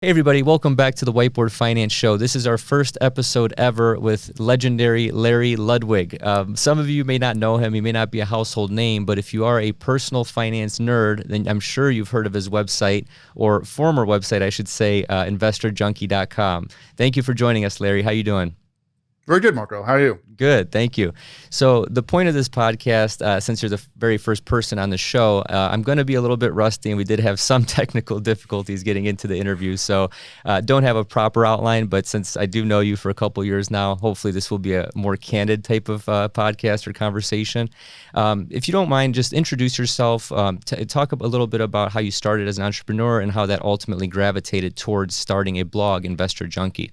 Hey everybody, welcome back to the Whiteboard Finance Show. This is our first episode ever with legendary Larry Ludwig. Some of you may not know him, he may not be a household name, but if you are a personal finance nerd, then I'm sure you've heard of his website, or former website, I should say, investorjunkie.com. Thank you for joining us, Larry. How you doing? Very good, Marco. How are you? Good, thank you. So the point of this podcast, since you're the very first person on the show, I'm going to be a little bit rusty, and we did have some technical difficulties getting into the interview, so don't have a proper outline, but since I do know you for a couple years now, hopefully this will be a more candid type of podcast or conversation. If you don't mind, just introduce yourself, talk a little bit about how you started as an entrepreneur and how that ultimately gravitated towards starting a blog, Investor Junkie.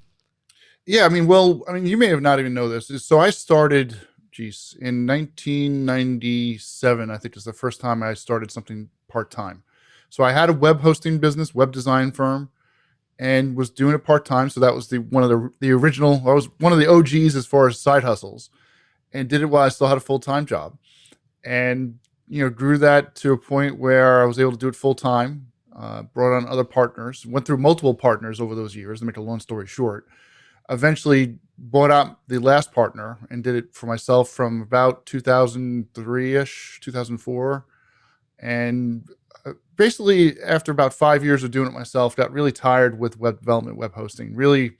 Yeah, you may have not even know this. So I started, in 1997, I think is the first time I started something part-time. So I had a web hosting business, web design firm, and was doing it part-time. So that was one of the original, I was one of the OGs as far as side hustles, and did it while I still had a full-time job. And, grew that to a point where I was able to do it full-time, brought on other partners, went through multiple partners over those years, to make a long story short. Eventually bought out the last partner and did it for myself from about 2003-ish, 2004. And basically after about 5 years of doing it myself, got really tired with web development, web hosting, really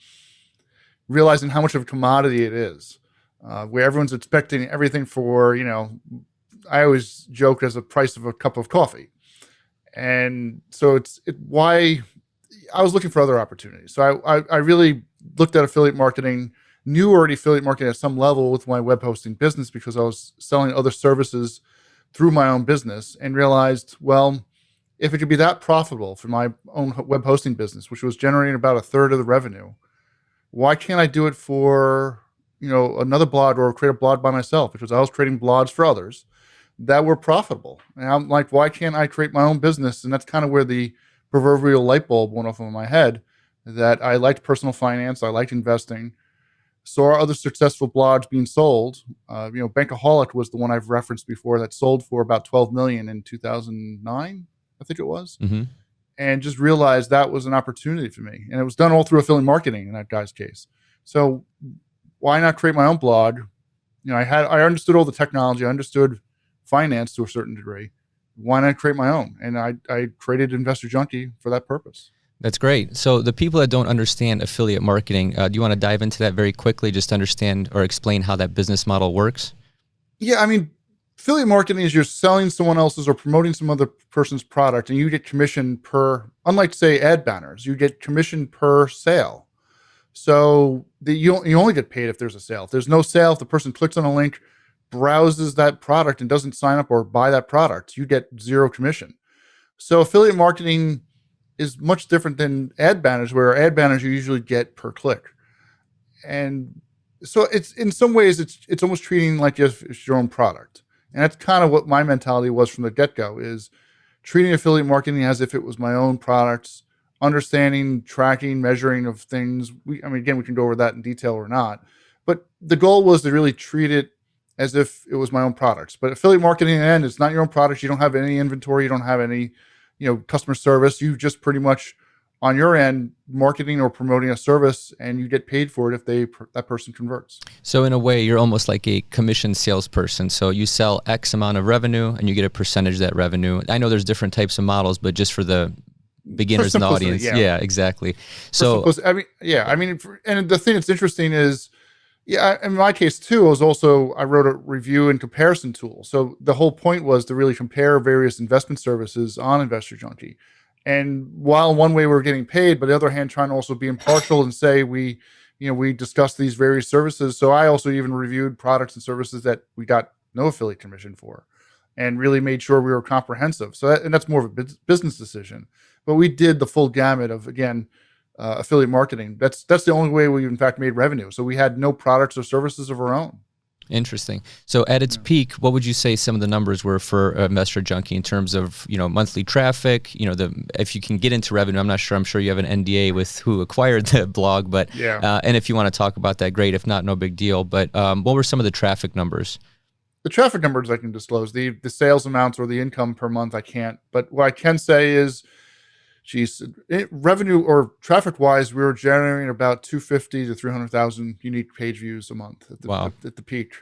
realizing how much of a commodity it is, where everyone's expecting everything for, I always joke as a price of a cup of coffee. And so why I was looking for other opportunities. So I really looked at affiliate marketing, knew already affiliate marketing at some level with my web hosting business because I was selling other services through my own business, and realized, well, if it could be that profitable for my own web hosting business, which was generating about a third of the revenue, why can't I do it for, another blog or create a blog by myself? Because I was creating blogs for others that were profitable. And I'm like, why can't I create my own business? And that's kind of where the proverbial light bulb went off in my head, that I liked personal finance, I liked investing, saw other successful blogs being sold. Bankaholic was the one I've referenced before that sold for about 12 million in 2009, I think it was. Mm-hmm. And just realized that was an opportunity for me. And it was done all through affiliate marketing in that guy's case. So why not create my own blog? I understood all the technology, I understood finance to a certain degree. Why not create my own? And I created Investor Junkie for that purpose. That's great. So the people that don't understand affiliate marketing, do you want to dive into that very quickly, just to understand or explain how that business model works? Yeah, affiliate marketing is you're selling someone else's or promoting some other person's product, and you get commission per, unlike say ad banners, you get commission per sale. So you only get paid if there's a sale. If there's no sale, if the person clicks on a link, browses that product and doesn't sign up or buy that product, you get zero commission. So affiliate marketing is much different than ad banners, where ad banners you usually get per click. And so it's in some ways it's almost treating like it's your own product. And that's kind of what my mentality was from the get-go, is treating affiliate marketing as if it was my own products, understanding, tracking, measuring of things. Again, we can go over that in detail or not, but the goal was to really treat it as if it was my own products. But affiliate marketing in the end, it's not your own products. You don't have any inventory. You don't have any, customer service. You just pretty much on your end marketing or promoting a service, and you get paid for it if that person converts. So in a way, you're almost like a commission salesperson. So you sell X amount of revenue and you get a percentage of that revenue. I know there's different types of models, but just for the beginners in the audience. Yeah, exactly. So and the thing that's interesting is, in my case too, I wrote a review and comparison tool. So the whole point was to really compare various investment services on Investor Junkie. And while one way we're getting paid, but the other hand, trying to also be impartial and say we discussed these various services. So I also even reviewed products and services that we got no affiliate commission for, and really made sure we were comprehensive. So that's more of a business decision. But we did the full gamut of, again, affiliate marketing. That's the only way we in fact made revenue. So we had no products or services of our own. Interesting. So at its peak, what would you say some of the numbers were for Investor Junkie in terms of, monthly traffic, if you can get into revenue? I'm sure you have an NDA with who acquired the blog, but and if you want to talk about that, great. If not, no big deal. But what were some of the traffic numbers? The traffic numbers I can disclose. The sales amounts or the income per month I can't. But what I can say is geez, revenue or traffic wise, we were generating about 250 to 300,000 unique page views a month Wow. at the peak.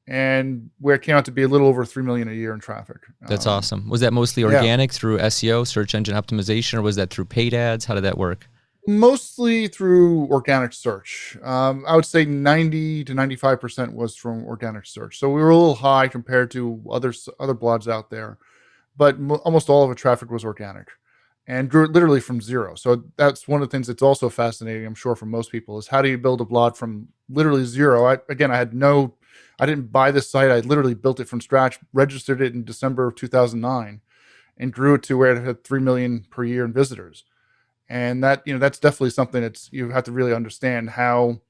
And where it came out to be a little over 3 million a year in traffic. That's awesome. Was that mostly organic through SEO, search engine optimization, or was that through paid ads? How did that work? Mostly through organic search. I would say 90 to 95% was from organic search. So we were a little high compared to other blogs out there, but almost all of the traffic was organic and grew literally from zero. So that's one of the things that's also fascinating, I'm sure, for most people, is how do you build a blog from literally zero? I didn't buy this site. I literally built it from scratch, registered it in December of 2009, and grew it to where it had 3 million per year in visitors. And that, that's definitely something you have to really understand how,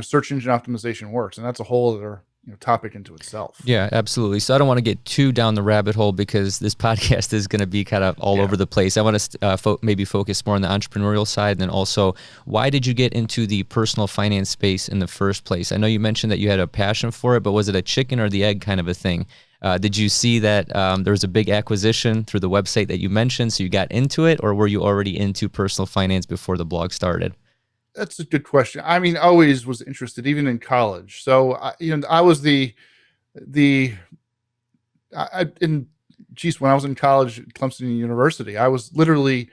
search engine optimization works. And that's a whole other, topic into itself. Yeah, absolutely. So I don't want to get too down the rabbit hole because this podcast is going to be kind of all over the place. I want to maybe focus more on the entrepreneurial side. And then also, why did you get into the personal finance space in the first place? I know you mentioned that you had a passion for it, but was it a chicken or the egg kind of a thing? Did you see that there was a big acquisition through the website that you mentioned, so you got into it, or were you already into personal finance before the blog started? That's a good question. I mean, always was interested, even in college. So, I was when I was in college at Clemson University, I was literally,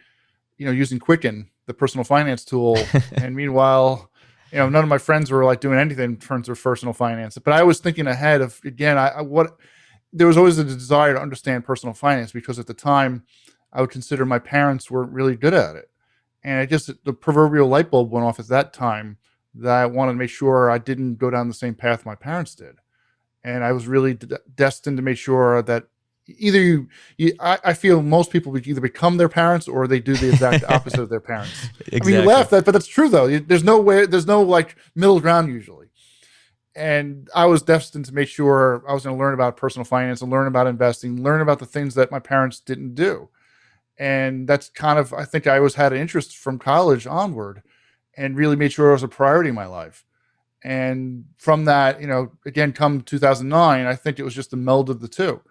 using Quicken, the personal finance tool. And meanwhile, none of my friends were like doing anything in terms of personal finance. But I was thinking ahead of, again, there was always a desire to understand personal finance, because at the time I would consider my parents weren't really good at it. And the proverbial light bulb went off at that time that I wanted to make sure I didn't go down the same path my parents did. And I was really destined to make sure that either I feel most people either become their parents or they do the exact opposite of their parents. Exactly. I mean, you laugh at that, but that's true though. There's no like middle ground usually. And I was destined to make sure I was going to learn about personal finance and learn about investing, learn about the things that my parents didn't do. And that's kind of, I think I always had an interest from college onward, and really made sure it was a priority in my life. And from that, again, come 2009, I think it was just the meld of the two,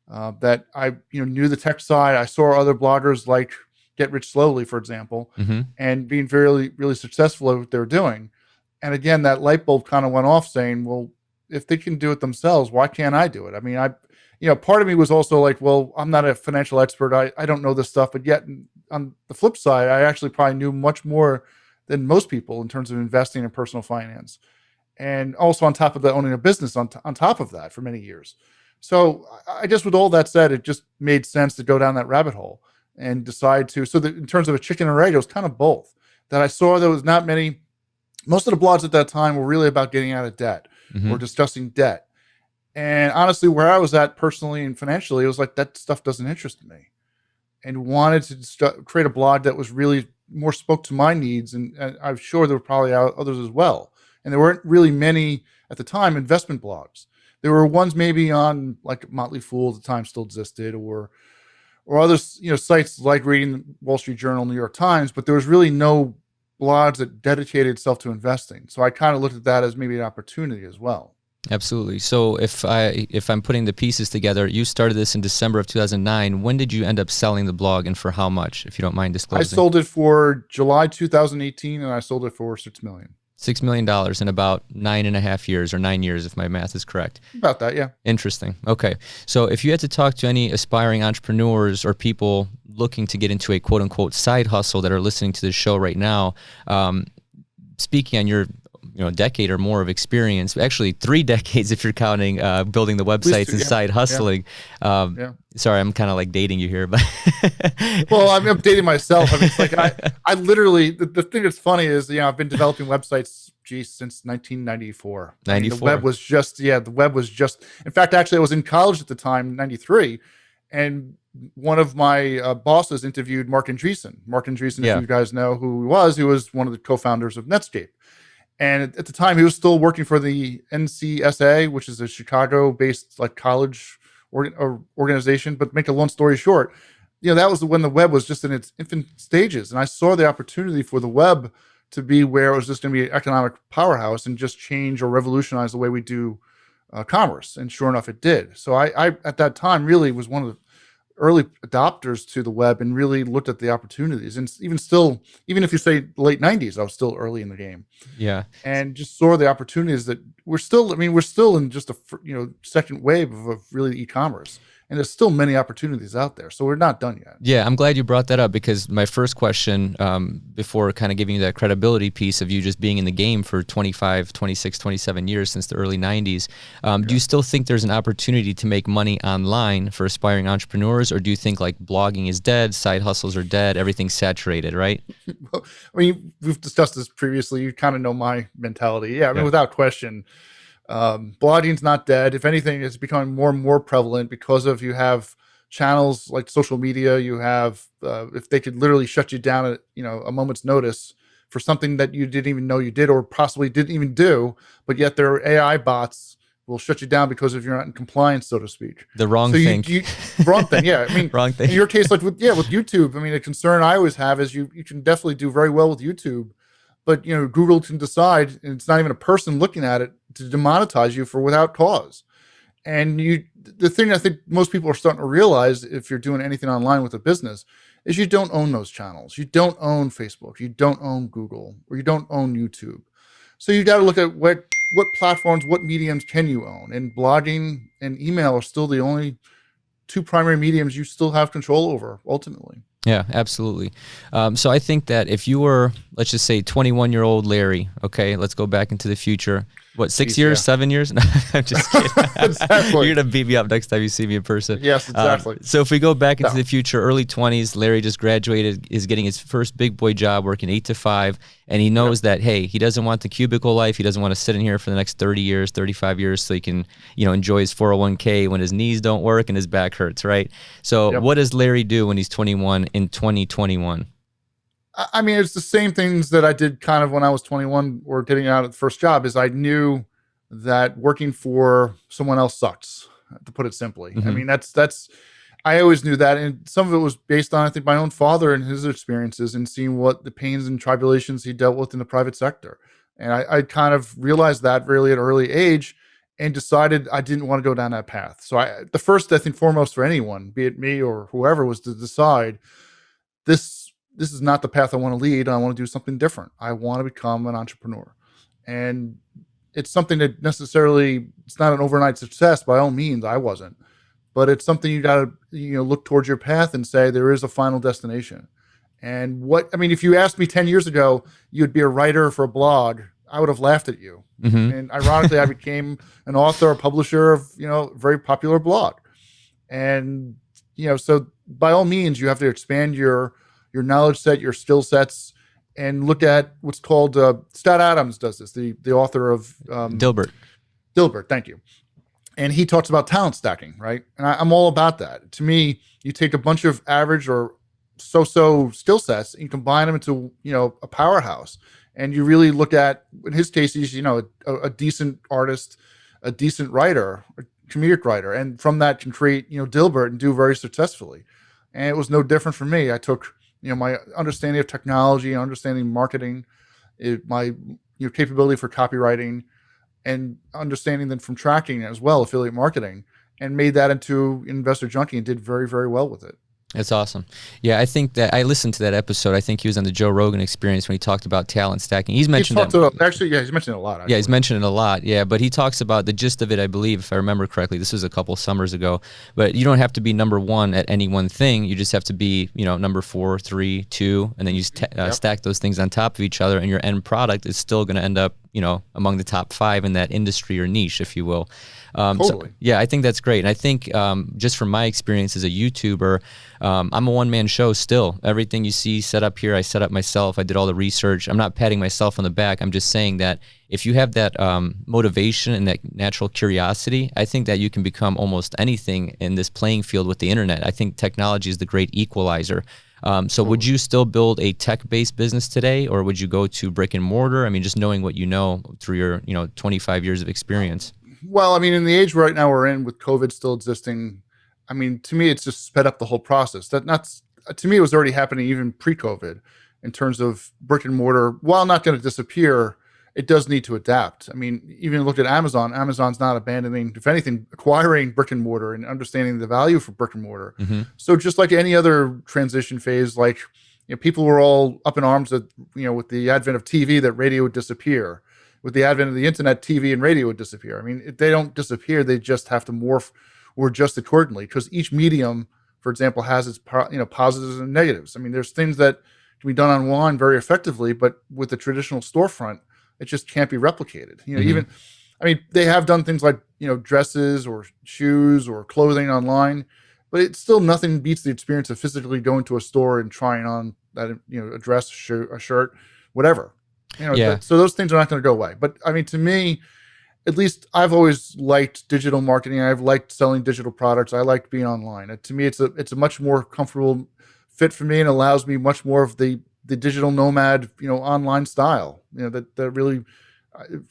that I, knew the tech side. I saw other bloggers like Get Rich Slowly, for example, and being very, really successful at what they were doing. And again, that light bulb kind of went off saying, well, if they can do it themselves, why can't I do it? I mean, part of me was also like, well, I'm not a financial expert. I don't know this stuff. But yet on the flip side, I actually probably knew much more than most people in terms of investing in personal finance. And also on top of that, owning a business on top of that for many years. So I just, with all that said, it just made sense to go down that rabbit hole and decide to, so that in terms of a chicken and egg, it was kind of both. That I saw there was not many, most of the blogs at that time were really about getting out of debt or discussing debt. And honestly, where I was at personally and financially, it was like, that stuff doesn't interest me, and wanted to create a blog that was really more spoke to my needs. And I'm sure there were probably others as well. And there weren't really many at the time investment blogs. There were ones maybe on like Motley Fool at the time still existed, or other, sites like reading Wall Street Journal, New York Times, but there was really no blogs that dedicated itself to investing. So I kind of looked at that as maybe an opportunity as well. Absolutely. So if I'm putting the pieces together, you started this in December of 2009. When did you end up selling the blog, and for how much, if you don't mind disclosing? I sold it for July 2018, and I sold it for $6 million. $6 million in about 9.5 years, or 9 years, if my math is correct. About that, yeah. Interesting. Okay. So if you had to talk to any aspiring entrepreneurs or people looking to get into a quote unquote side hustle that are listening to this show right now, speaking on your decade or more of experience, actually 3 decades if you're counting building the websites and side hustling. Sorry, I'm kind of like dating you here, but well, I'm updating myself. I mean, it's like I literally, the thing that's funny is, I've been developing websites, since 1994. 94. I mean, the web was just, in fact, actually I was in college at the time, 93. And one of my bosses interviewed Mark Andreessen. Mark Andreessen, if you guys know who he was one of the co-founders of Netscape. And at the time, he was still working for the NCSA, which is a Chicago-based like college organization. But make a long story short, that was when the web was just in its infant stages, and I saw the opportunity for the web to be where it was just going to be an economic powerhouse and just change or revolutionize the way we do commerce. And sure enough, it did. So I at that time really was one of early adopters to the web and really looked at the opportunities. And even if you say late 90s, I was still early in the game. Yeah. And just saw the opportunities that we're still in just a second wave of really e-commerce. And there's still many opportunities out there. So we're not done yet. Yeah, I'm glad you brought that up, because my first question, before kind of giving you that credibility piece of you just being in the game for 25, 26, 27 years since the early 90s, do you still think there's an opportunity to make money online for aspiring entrepreneurs, or do you think like blogging is dead, side hustles are dead, everything's saturated, right? Well, I mean, we've discussed this previously. You kind of know my mentality. Yeah, I mean, without question. Blogging's not dead. If anything, it's becoming more and more prevalent because of you have channels like social media. You have if they could literally shut you down at a moment's notice for something that you didn't even know you did or possibly didn't even do, but yet their AI bots will shut you down because if you're not in compliance, so to speak. The wrong thing. Wrong thing. Yeah, I mean, wrong thing. In your case, like with YouTube, I mean, a concern I always have is you can definitely do very well with YouTube. But Google can decide, and it's not even a person looking at it, to demonetize you for without cause. And the thing I think most people are starting to realize, if you're doing anything online with a business, is you don't own those channels. You don't own Facebook. You don't own Google, or you don't own YouTube. So you got to look at what platforms, what mediums can you own. And blogging and email are still the only two primary mediums you still have control over ultimately. Yeah, absolutely. So I think that if you were, let's just say 21-year-old Larry, okay, let's go back into the future. What, 6 years, 7 years? No, I'm just kidding. Exactly. You're going to beat me up next time you see me in person. Yes, exactly. So if we go back into the future, early 20s, Larry just graduated, is getting his first big boy job working 8 to 5. And he knows that, hey, he doesn't want the cubicle life. He doesn't want to sit in here for the next 30 years, 35 years so he can, enjoy his 401k when his knees don't work and his back hurts, right? So what does Larry do when he's 21 in 2021? I mean, it's the same things that I did kind of when I was 21 or getting out of the first job. Is I knew that working for someone else sucks, to put it simply. I mean, that's I always knew that. And some of it was based on, I think, my own father and his experiences and seeing what the pains and tribulations he dealt with in the private sector. And I kind of realized that really at an early age and decided I didn't want to go down that path. So the first, I think, foremost for anyone, be it me or whoever, was to decide this is not the path I want to lead. I want to do something different. I want to become an entrepreneur. And it's something that it's not an overnight success by all means. I wasn't, but it's something you got to, look towards your path and say, there is a final destination. And if you asked me 10 years ago, you'd be a writer for a blog, I would have laughed at you. And ironically, I became an author, a publisher of, a very popular blog. And, so by all means, you have to expand your knowledge set, your skill sets, and look at what's called, Stat Adams does this, the author of Dilbert, thank you. And he talks about talent stacking, right? And I'm all about that. To me, you take a bunch of average or so-so skill sets and you combine them into, a powerhouse. And you really look at, in his case, he's, a decent artist, a decent writer, a comedic writer. And from that can create, Dilbert and do very successfully. And it was no different for me. I took, my understanding of technology, understanding marketing, my capability for copywriting, and understanding then from tracking as well, affiliate marketing, and made that into Investor Junkie and did very, very well with it. That's awesome. Yeah, I think that I listened to that episode. I think he was on the Joe Rogan Experience when he talked about talent stacking. He's mentioned he's mentioned it a lot. Actually. Yeah, he's mentioned it a lot. Yeah, but he talks about the gist of it, I believe, if I remember correctly. This was a couple summers ago. But you don't have to be number one at any one thing. You just have to be, number 4, 3, 2, and then you stack those things on top of each other, and your end product is still going to end up, among the top 5 in that industry or niche, if you will. Totally. So, yeah, I think that's great. And I think just from my experience as a YouTuber, I'm a one-man show still. Everything you see set up here, I set up myself. I did all the research. I'm not patting myself on the back. I'm just saying that if you have that motivation and that natural curiosity, I think that you can become almost anything in this playing field with the internet. I think technology is the great equalizer. So would you still build a tech-based business today, or would you go to brick and mortar? I mean, just knowing what you know through your 25 years of experience. Well, I mean, in the age right now we're in, with COVID still existing, I mean, to me, it's just sped up the whole process. To me, it was already happening even pre-COVID in terms of brick and mortar. While not going to disappear, it does need to adapt. I mean, even look at Amazon. Amazon's not abandoning, if anything, acquiring brick and mortar and understanding the value for brick and mortar. So just like any other transition phase, like, people were all up in arms that, with the advent of TV, that radio would disappear. With the advent of the internet, TV and radio would disappear. I mean, they don't disappear. They just have to morph or adjust accordingly, because each medium, for example, has its positives and negatives. I mean, there's things that can be done online very effectively, but with the traditional storefront, it just can't be replicated. Even, I mean, they have done things like, dresses or shoes or clothing online, but it's still, nothing beats the experience of physically going to a store and trying on that, a dress, a shirt, whatever. So those things are not going to go away. But I mean, to me, at least, I've always liked digital marketing. I've liked selling digital products. I liked being online. To me, it's a much more comfortable fit for me, and allows me much more of the digital nomad, online style, that really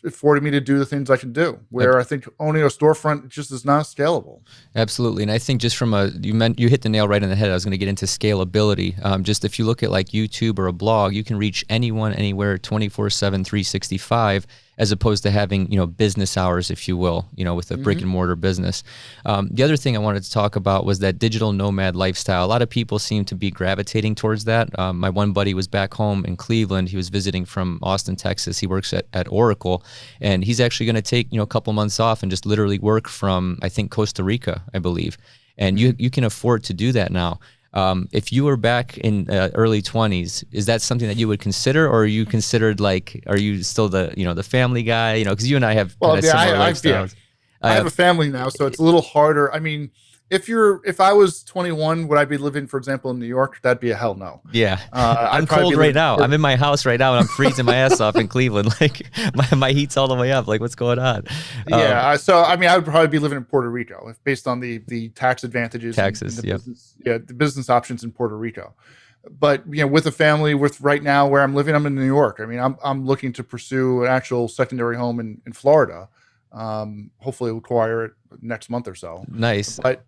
afforded me to do the things I can do, where I think owning a storefront just is not scalable. Absolutely. And I think just from you hit the nail right on the head. I was going to get into scalability. Just if you look at like YouTube or a blog, you can reach anyone, anywhere, 24/7, 365, as opposed to having, business hours, if you will, with a brick and mortar business. The other thing I wanted to talk about was that digital nomad lifestyle. A lot of people seem to be gravitating towards that. My one buddy was back home in Cleveland. He was visiting from Austin, Texas. He works at Oracle, and he's actually going to take, a couple months off and just literally work from, I think, Costa Rica, I believe. And you can afford to do that now. If you were back in early 20s, is that something that you would consider, or are you considered are you still the family guy? Because you and I have similar lifestyles. I have a family now, so it's a little harder. I mean, if I was 21, would I be living, for example, in New York? That'd be a hell no. Yeah. I'm cold right now. I'm in my house right now and I'm freezing my ass off in Cleveland. Like my heat's all the way up. Like, what's going on? So, I mean, I would probably be living in Puerto Rico, based on the tax advantages. Taxes, the business options in Puerto Rico. But, with a family, right now where I'm living, I'm in New York. I mean, I'm looking to pursue an actual secondary home in Florida. Hopefully we'll acquire it next month or so. Nice. But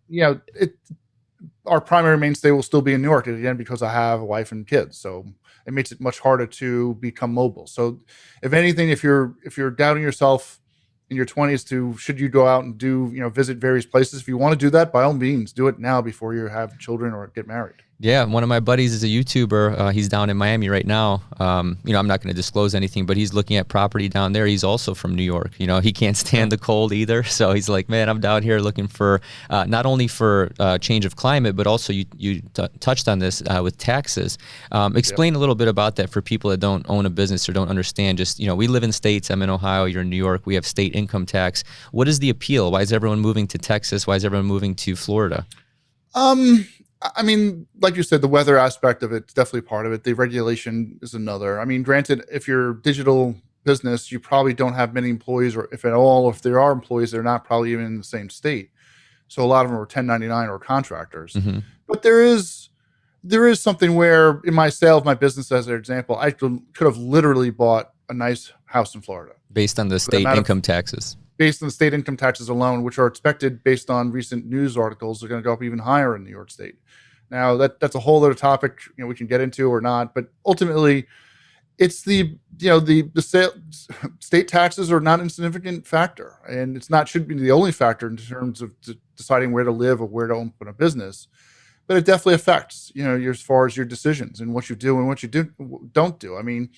our primary mainstay will still be in New York, again, because I have a wife and kids. So it makes it much harder to become mobile. So if anything, if you're doubting yourself in your 20s should you go out and do, visit various places, if you want to do that, by all means, do it now before you have children or get married. Yeah, one of my buddies is a YouTuber. He's down in Miami right now. I'm not going to disclose anything, but he's looking at property down there. He's also from New York. He can't stand the cold either. So he's like, man, I'm down here looking for not only for change of climate, but also you touched on this with taxes. Explain a little bit about that for people that don't own a business or don't understand. Just, we live in states. I'm in Ohio. You're in New York. We have state income tax. What is the appeal? Why is everyone moving to Texas? Why is everyone moving to Florida? I mean, like you said, the weather aspect of it's definitely part of it. The regulation is another. I mean, granted, if you're a digital business, you probably don't have many employees, or if at all, if there are employees, they're not probably even in the same state. So a lot of them are 1099 or contractors. But there is something where, in my sale of my business, as an example, I could have literally bought a nice house in Florida. Based on the state income taxes. Based on the state income taxes alone, which are expected, based on recent news articles, are going to go up even higher in New York State. Now, that's a whole other topic, we can get into or not, but ultimately, it's the state taxes are not an insignificant factor, and shouldn't be the only factor in terms of deciding where to live or where to open a business. But it definitely affects, as far as your decisions and what you do and what you don't do. I mean,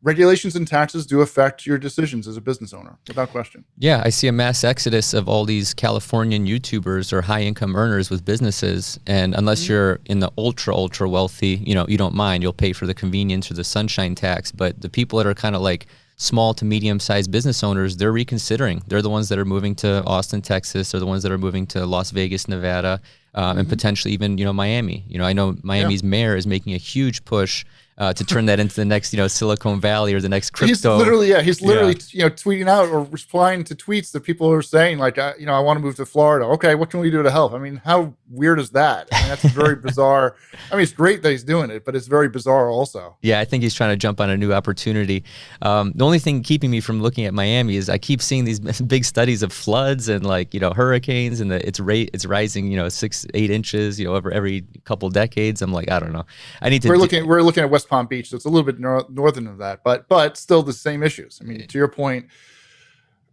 regulations and taxes do affect your decisions as a business owner, without question. Yeah, I see a mass exodus of all these Californian YouTubers or high-income earners with businesses, and unless you're in the ultra wealthy, you don't mind. You'll pay for the convenience or the sunshine tax. But the people that are kind of like small to medium-sized business owners, they're reconsidering. They're the ones that are moving to Austin, Texas. They're the ones that are moving to Las Vegas, Nevada, and potentially even, Miami. I know Miami's mayor is making a huge push to turn that into the next, Silicon Valley or the next crypto. He's literally, tweeting out or replying to tweets that people are saying, like, I want to move to Florida. Okay, what can we do to help? I mean, how weird is that? I mean, that's very bizarre. I mean, it's great that he's doing it, but it's very bizarre also. Yeah, I think he's trying to jump on a new opportunity. The only thing keeping me from looking at Miami is I keep seeing these big studies of floods and hurricanes, and it's rising, 6-8 inches, over every couple decades. I'm like, I don't know. We're looking at West West Palm Beach, so it's a little bit northern of that, but still the same issues. I mean, to your point,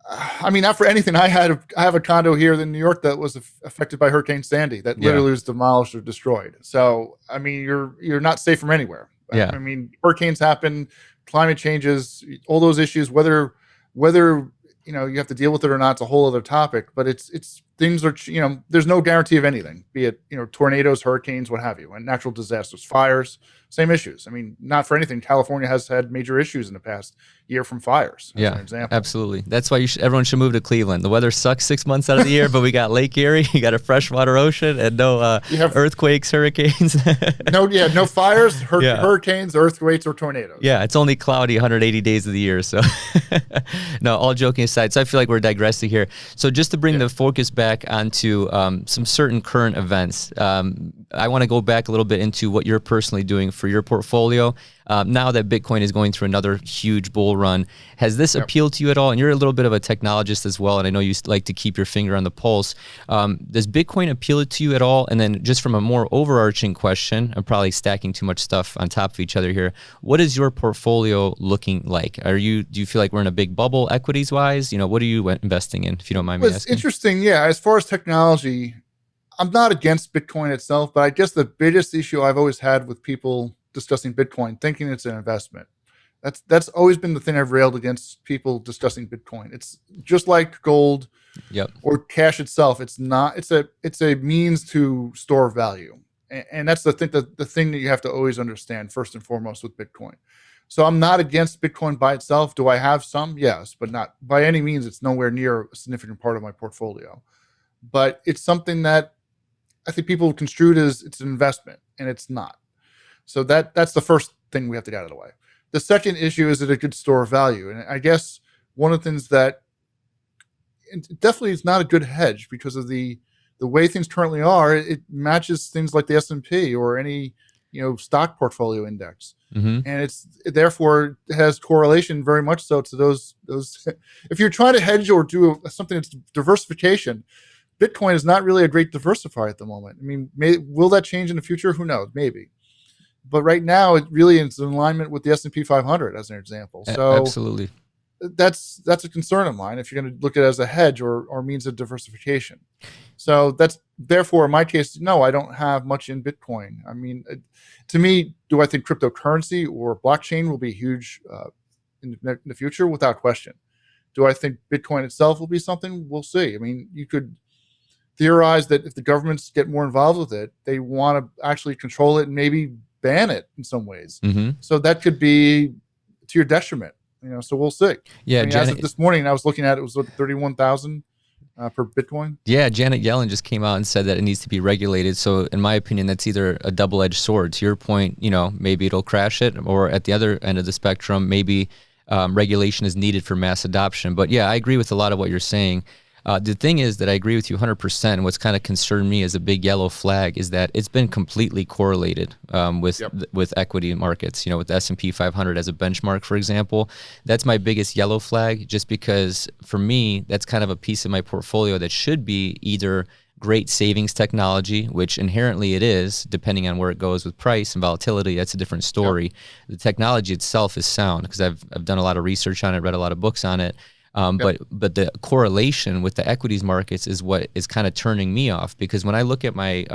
I mean, not for anything, I have a condo here in New York that was affected by Hurricane Sandy that literally was demolished or destroyed. So, I mean, you're not safe from anywhere. Yeah. I mean, hurricanes happen, climate changes, all those issues, whether you have to deal with it or not, it's a whole other topic, but it's things are, there's no guarantee of anything, be it, tornadoes, hurricanes, what have you, and natural disasters, fires, same issues. I mean, not for anything, California has had major issues in the past year from fires, as an example. Absolutely. That's why everyone should move to Cleveland. The weather sucks 6 months out of the year, but we got Lake Erie, you got a freshwater ocean, and no earthquakes, hurricanes. no fires, hurricanes, earthquakes, or tornadoes. Yeah, it's only cloudy 180 days of the year. So, no, all joking aside. So I feel like we're digressing here. So just to bring the focus back onto some certain current events, I want to go back a little bit into what you're personally doing for your portfolio. Now that Bitcoin is going through another huge bull run, has this appealed to you at all? And you're a little bit of a technologist as well, and I know you like to keep your finger on the pulse. Does Bitcoin appeal to you at all? And then just from a more overarching question, I'm probably stacking too much stuff on top of each other here. What is your portfolio looking like? Do you feel like we're in a big bubble equities-wise? What are you investing in, if you don't mind me asking? It's interesting, As far as technology, I'm not against Bitcoin itself, but I guess the biggest issue I've always had with people discussing Bitcoin, thinking it's an investment. That's always been the thing I've railed against people discussing Bitcoin. It's just like gold or cash itself. It's not. It's a means to store value, and that's the thing that you have to always understand first and foremost with Bitcoin. So I'm not against Bitcoin by itself. Do I have some? Yes, but not by any means. It's nowhere near a significant part of my portfolio. But it's something that I think people construed as it's an investment, and it's not. So that's the first thing we have to get out of the way. The second issue is that it could store value. And I guess one of the things that it definitely is not a good hedge because of the way things currently are. It matches things like the S&P or any stock portfolio index. And it's therefore it has correlation very much so to those. If you're trying to hedge or do something that's diversification, Bitcoin is not really a great diversifier at the moment. I mean, will that change in the future? Who knows? Maybe. But right now, it really is in alignment with the S&P 500 as an example. So absolutely, that's a concern of mine if you're going to look at it as a hedge or means of diversification. So that's therefore, in my case, no, I don't have much in Bitcoin. I mean, to me, do I think cryptocurrency or blockchain will be huge in the future? Without question. Do I think Bitcoin itself will be something? We'll see. I mean, you could theorize that if the governments get more involved with it, they want to actually control it and maybe ban it in some ways. So that could be to your detriment, so we'll see. Yeah. I mean, as of this morning, I was looking at it was 31,000 per Bitcoin. Yeah. Janet Yellen just came out and said that it needs to be regulated. So in my opinion, that's either a double-edged sword. To your point, maybe it'll crash it, or at the other end of the spectrum, maybe regulation is needed for mass adoption. But yeah, I agree with a lot of what you're saying. The thing is that I agree with you 100%. And what's kind of concerned me as a big yellow flag is that it's been completely correlated with equity markets. With the S&P 500 as a benchmark, for example, that's my biggest yellow flag. Just because for me, that's kind of a piece of my portfolio that should be either great savings technology, which inherently it is, depending on where it goes with price and volatility. That's a different story. The technology itself is sound because I've done a lot of research on it, read a lot of books on it. But the correlation with the equities markets is what is kind of turning me off, because when I look at my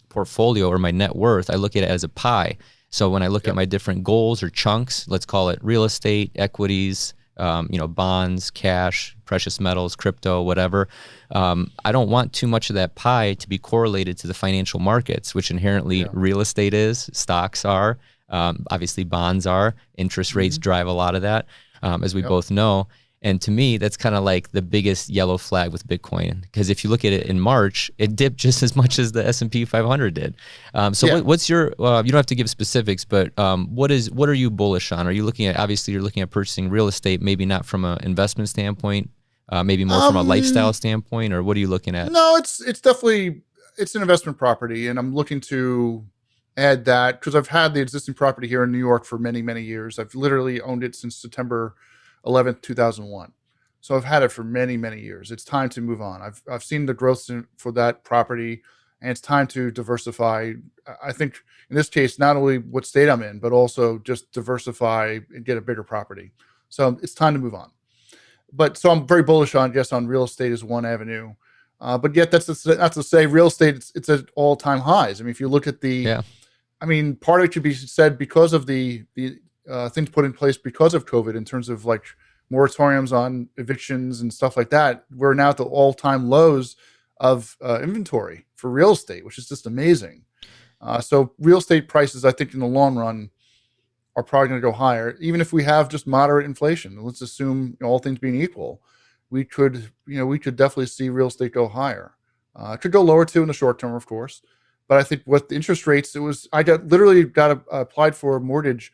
portfolio or my net worth, I look at it as a pie. So when I look at my different goals or chunks, let's call it real estate, equities, bonds, cash, precious metals, crypto, whatever. I don't want too much of that pie to be correlated to the financial markets, which inherently real estate is, stocks are, obviously bonds are, interest rates drive a lot of that, as we both know. And to me, that's kind of like the biggest yellow flag with Bitcoin, because if you look at it in March, it dipped just as much as the S&P 500 did. What's your? You don't have to give specifics, but what are you bullish on? Are you looking at? Obviously, you're looking at purchasing real estate, maybe not from an investment standpoint, maybe more from a lifestyle standpoint, or what are you looking at? No, it's definitely an investment property, and I'm looking to add that because I've had the existing property here in New York for many, many years. I've literally owned it since September 11th, 2001. So I've had it for many, many years. It's time to move on. I've seen the growth for that property, and it's time to diversify. I think in this case, not only what state I'm in, but also just diversify and get a bigger property. So it's time to move on. But so I'm very bullish on, yes, on real estate is one avenue. But yet that's to say real estate, it's at all-time highs. I mean, if you look at I mean, part of it could be said because of the things put in place because of COVID in terms of like moratoriums on evictions and stuff like that. We're now at the all-time lows of inventory for real estate, which is just amazing. So real estate prices, I think in the long run, are probably going to go higher, even if we have just moderate inflation. Let's assume all things being equal, we could definitely see real estate go higher. It could go lower too in the short term, of course. But I think with the interest rates, I literally got applied for a mortgage,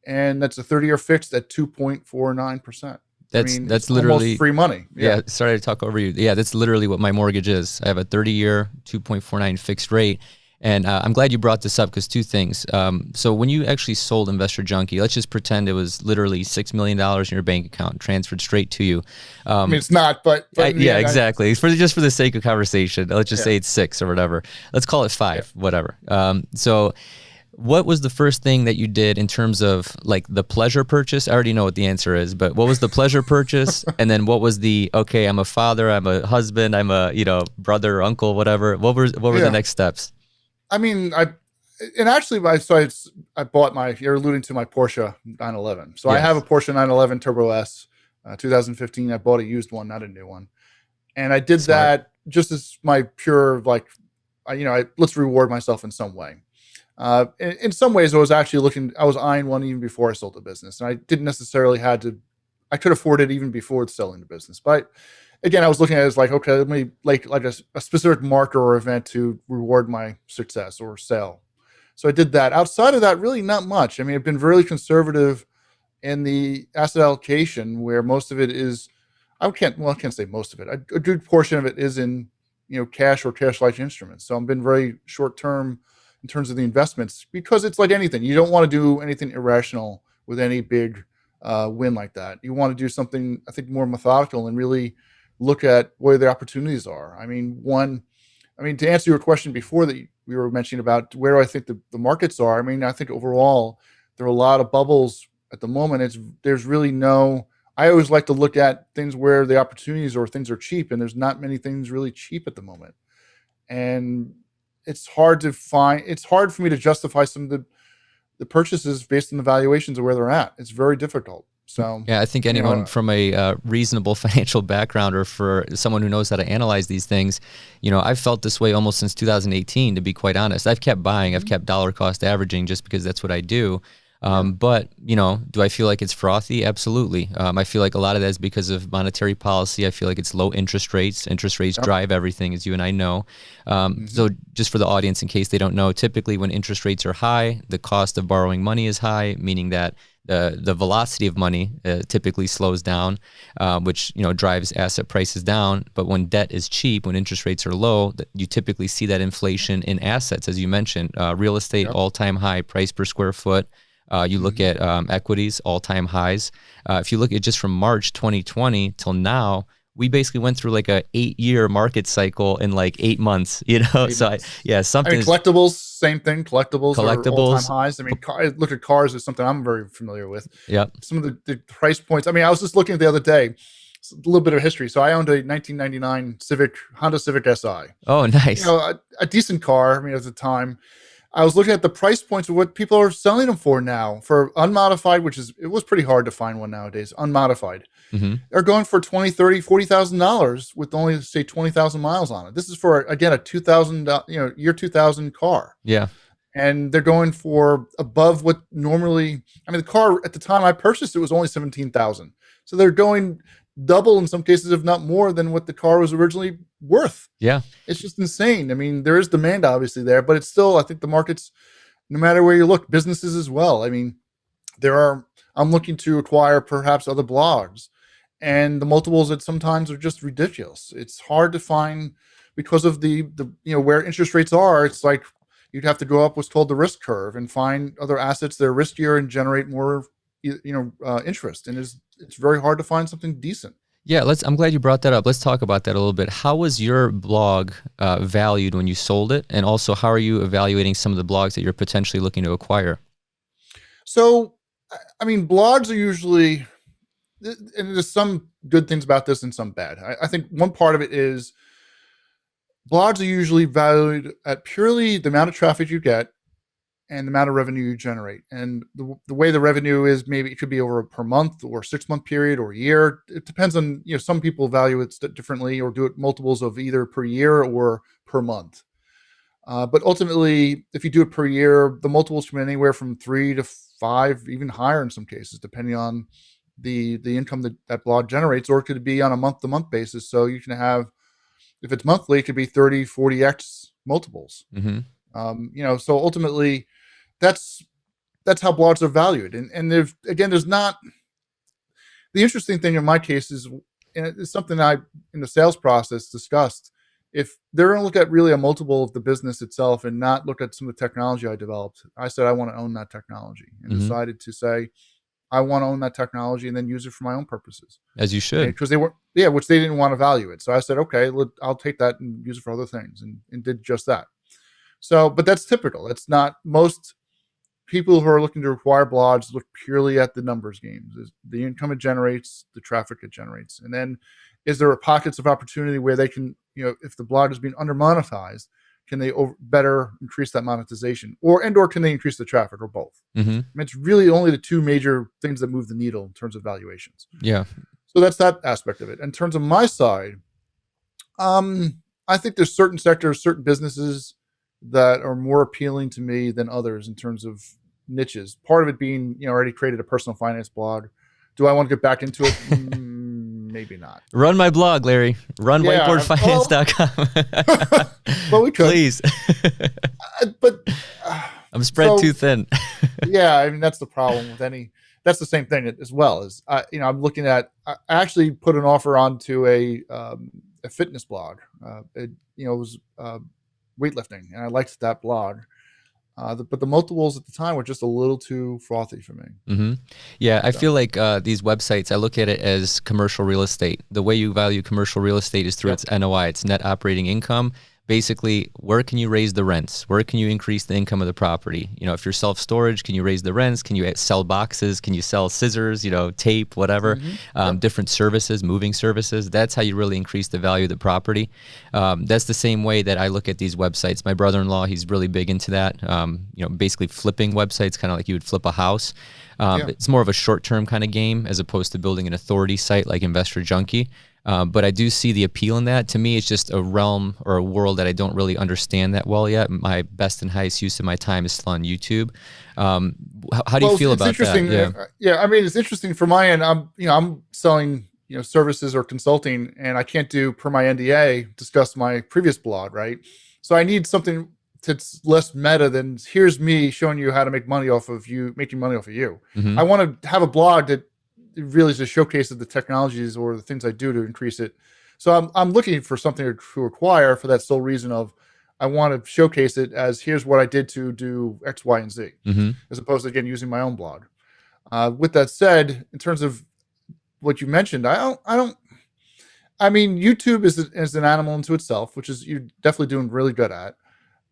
and that's a 30-year fixed at 2.49%. That's literally free money. Yeah. Sorry to talk over you. Yeah, that's literally what my mortgage is. I have a 30-year, 2.49 fixed rate. And I'm glad you brought this up because two things. So when you actually sold Investor Junkie, let's just pretend it was literally $6 million in your bank account transferred straight to you. I mean, it's not, but yeah, exactly. Just for the sake of conversation, let's just say it's 6 or whatever. Let's call it 5, whatever. So what was the first thing that you did in terms of like the pleasure purchase? I already know what the answer is, but what was the pleasure purchase? And then what was okay, I'm a father, I'm a husband, I'm a, brother or uncle, whatever. What were the next steps? I mean, I bought you're alluding to my Porsche 911. So I have a Porsche 911 Turbo S, 2015. I bought a used one, not a new one. And I did that just as my pure, let's reward myself in some way. In some ways, I was eyeing one even before I sold the business. And I didn't necessarily I could afford it even before selling the business. But again, I was looking at it as like, okay, let me like a specific marker or event to reward my success or sale. So I did that. Outside of that, really not much. I mean, I've been really conservative in the asset allocation where most of it is, I can't say most of it. A good portion of it is in, cash or cash-like instruments. So I've been very short-term in terms of the investments because it's like anything. You don't want to do anything irrational with any big win like that. You want to do something, I think, more methodical and really look at where the opportunities are. I mean, to answer your question before that we were mentioning about where do I think the markets are, I mean, I think overall there are a lot of bubbles at the moment. There's really I always like to look at things where the opportunities or things are cheap, and there's not many things really cheap at the moment. And it's hard for me to justify some of the purchases based on the valuations of where they're at. It's very difficult. So yeah, I think anyone from a reasonable financial background or for someone who knows how to analyze these things, I've felt this way almost since 2018, to be quite honest. I've kept buying, I've kept dollar cost averaging just because that's what I do. But, do I feel like it's frothy? Absolutely. I feel like a lot of that is because of monetary policy. I feel like it's low interest rates. Interest rates drive everything, as you and I know. So just for the audience, in case they don't know, typically when interest rates are high, the cost of borrowing money is high, meaning that the velocity of money typically slows down, which drives asset prices down. But when debt is cheap, when interest rates are low, you typically see that inflation in assets, as you mentioned. Real estate, all-time high price per square foot. You look at equities, all-time highs. If you look at just from March 2020 till now, we basically went through like a 8-year market cycle in like 8 months, something. Collectibles, same thing. Collectibles are all-time highs. I mean, look at cars is something I'm very familiar with. Yeah. Some of the price points. I mean, I was just looking at the other day, a little bit of history. So I owned a 1999 Honda Civic Si. Oh, nice. A decent car. I mean, at the time, I was looking at the price points of what people are selling them for now for unmodified, it was pretty hard to find one nowadays, unmodified. They're going for $20,000, $30,000, $40,000 with only say 20,000 miles on it. This is for, again, a 2000, year 2000 car. Yeah. And they're going for above what normally, the car at the time I purchased it was only 17,000. So they're going double in some cases, if not more than what the car was originally worth. Yeah. It's just insane. I mean, there is demand obviously there, but it's still, I think the markets, no matter where you look, businesses as well. I mean, I'm looking to acquire perhaps other blogs, and the multiples that sometimes are just ridiculous. It's hard to find because of the where interest rates are. It's like you'd have to go up what's called the risk curve and find other assets that are riskier and generate more interest. And it's very hard to find something decent. Yeah, I'm glad you brought that up. Let's talk about that a little bit. How was your blog valued when you sold it? And also, how are you evaluating some of the blogs that you're potentially looking to acquire? So, I mean, blogs are usually, and there's some good things about this and some bad. I think one part of it is blogs are usually valued at purely the amount of traffic you get and the amount of revenue you generate. And the way the revenue is, maybe it could be over a per month or 6-month period or a year. It depends on, some people value it differently or do it multiples of either per year or per month. But ultimately, if you do it per year, the multiples can be anywhere from 3 to 5, even higher in some cases, depending on the income that blog generates, or it could be on a month-to-month basis. So you can have, if it's monthly, it could be 30, 40x multiples. So ultimately, that's how blogs are valued. And there's not, the interesting thing in my case is, and it's something I, in the sales process, discussed. If they're going to look at really a multiple of the business itself and not look at some of the technology I developed, I said I want to own that technology, and decided to say I want to own that technology and then use it for my own purposes. As you should. Because which they didn't want to value it. So I said, okay, I'll take that and use it for other things, and did just that. So, but that's typical. That's not most people who are looking to acquire blogs look purely at the numbers games. Is the income it generates, the traffic it generates, and then is there pockets of opportunity where they can, if the blog is being under monetized, can they better increase that monetization, or can they increase the traffic, or both? I mean, it's really only the two major things that move the needle in terms of valuations. Yeah. So that's that aspect of it. In terms of my side, I think there's certain sectors, certain businesses that are more appealing to me than others in terms of niches. Part of it being, I already created a personal finance blog. Do I want to get back into it? Maybe not. Run my blog, Larry. Run whiteboardfinance.com. Well, we could. Please. But I'm spread too thin. Yeah, I mean, that's the problem with any. That's the same thing as well. As I'm looking at. I actually put an offer onto a fitness blog. It was weightlifting, and I liked that blog. But the multiples at the time were just a little too frothy for me. Yeah, I feel like these websites, I look at it as commercial real estate. The way you value commercial real estate is through its NOI, its net operating income. Basically, where can you raise the rents? Where can you increase the income of the property? If you're self-storage, can you raise the rents? Can you sell boxes? Can you sell scissors, tape, whatever, different services, moving services? That's how you really increase the value of the property. That's the same way that I look at these websites. My brother-in-law, he's really big into that, basically flipping websites, kind of like you would flip a house. It's more of a short-term kind of game as opposed to building an authority site like Investor Junkie. But I do see the appeal in that. To me, it's just a realm or a world that I don't really understand that well yet. My best and highest use of my time is still on YouTube. How do you feel about that? Yeah, I mean, it's interesting for my end. I'm selling services or consulting, and I can't do, per my NDA, discuss my previous blog, right? So I need something that's less meta than here's me showing you how to make money off of you, making money off of you. I want to have a blog that really is a showcase of the technologies or the things I do to increase it. So I'm looking for something to acquire for that sole reason of I want to showcase it as here's what I did to do X, Y, and Z, as opposed to, again, using my own blog. With that said, in terms of what you mentioned, I mean, YouTube is an animal into itself, which is you're definitely doing really good at.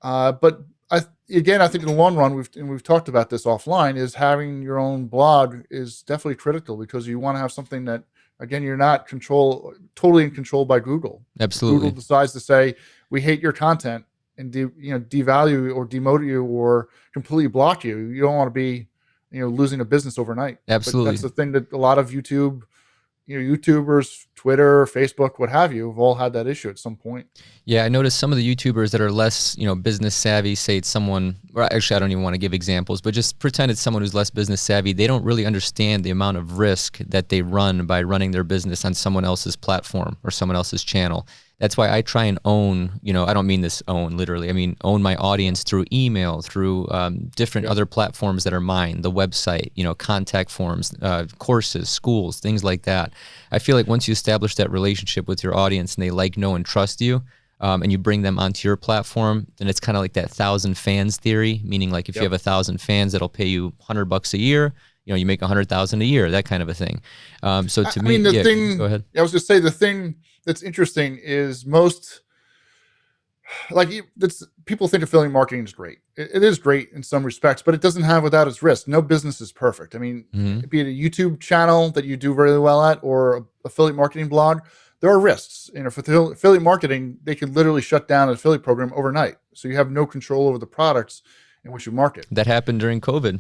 But I think in the long run, we've talked about this offline, is having your own blog is definitely critical, because you want to have something that, again, you're not totally in control by Google. Absolutely. Google decides to say, we hate your content and devalue or demote you or completely block you. You don't want to be, losing a business overnight. Absolutely. But that's the thing that a lot of YouTubers, Twitter, Facebook, what have you, have all had that issue at some point. Yeah, I noticed some of the YouTubers that are less, business savvy, say it's someone, or actually I don't even want to give examples, but just pretend it's someone who's less business savvy. They don't really understand the amount of risk that they run by running their business on someone else's platform or someone else's channel. That's why I try and own, I don't mean this own literally, I mean own my audience through email, through different other platforms that are mine, the website, contact forms, courses, schools, things like that. I feel like once you establish that relationship with your audience and they like, know, and trust you, and you bring them onto your platform, then it's kind of like that 1,000 fans theory, meaning like if you have 1,000 fans that'll pay you $100 a year, you make 100,000 a year, that kind of a thing. So to I me, mean, the yeah, thing, go ahead. I was just say the thing that's interesting is people think affiliate marketing is great. It is great in some respects, but it doesn't have without its risk. No business is perfect. I mean, be it a YouTube channel that you do really well at or a affiliate marketing blog, there are risks. For affiliate marketing, they can literally shut down an affiliate program overnight. So you have no control over the products in which you market. That happened during COVID.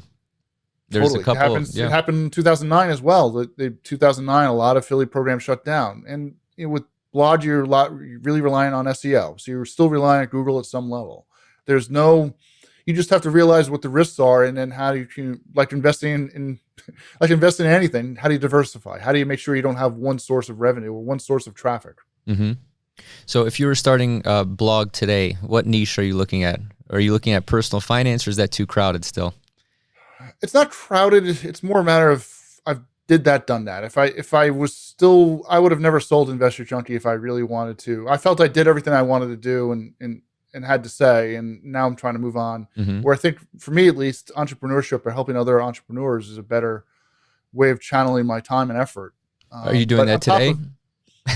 There's Totally. a couple. It happened in 2009 as well. The 2009, a lot of affiliate programs shut down. And with blog, you're really relying on SEO. So you're still relying on Google at some level. You just have to realize what the risks are, and then how you can, like investing in anything, how do you diversify? How do you make sure you don't have one source of revenue or one source of traffic? Mm-hmm. So if you were starting a blog today, what niche are you looking at? Are you looking at personal finance, or is that too crowded still? It's not crowded. It's more a matter of I've did that, done that. If I was still, I would have never sold Investor Junkie if I really wanted to. I felt I did everything I wanted to do and had to say, and now I'm trying to move on. Mm-hmm. Where I think, for me at least, entrepreneurship or helping other entrepreneurs is a better way of channeling my time and effort. Are you doing that today?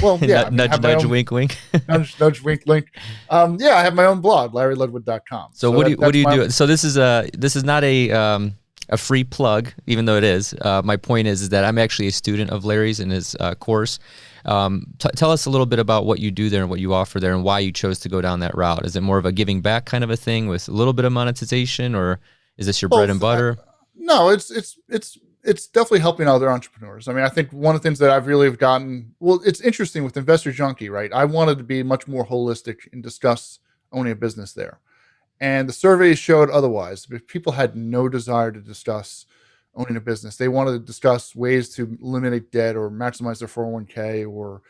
Well, yeah. Nudge, wink, wink. nudge, wink, link. Yeah, I have my own blog, LarryLudwig.com. So what do you do? So this is not a free plug, even though it is. My point is that I'm actually a student of Larry's in his course. Tell us a little bit about what you do there and what you offer there and why you chose to go down that route. Is it more of a giving back kind of a thing with a little bit of monetization, or is this your bread and butter? No, it's definitely helping other entrepreneurs. I mean, I think one of the things that I've really gotten, it's interesting with Investor Junkie, right? I wanted to be much more holistic and discuss owning a business there. And the surveys showed otherwise. People had no desire to discuss owning a business. They wanted to discuss ways to eliminate debt or maximize their 401k, or,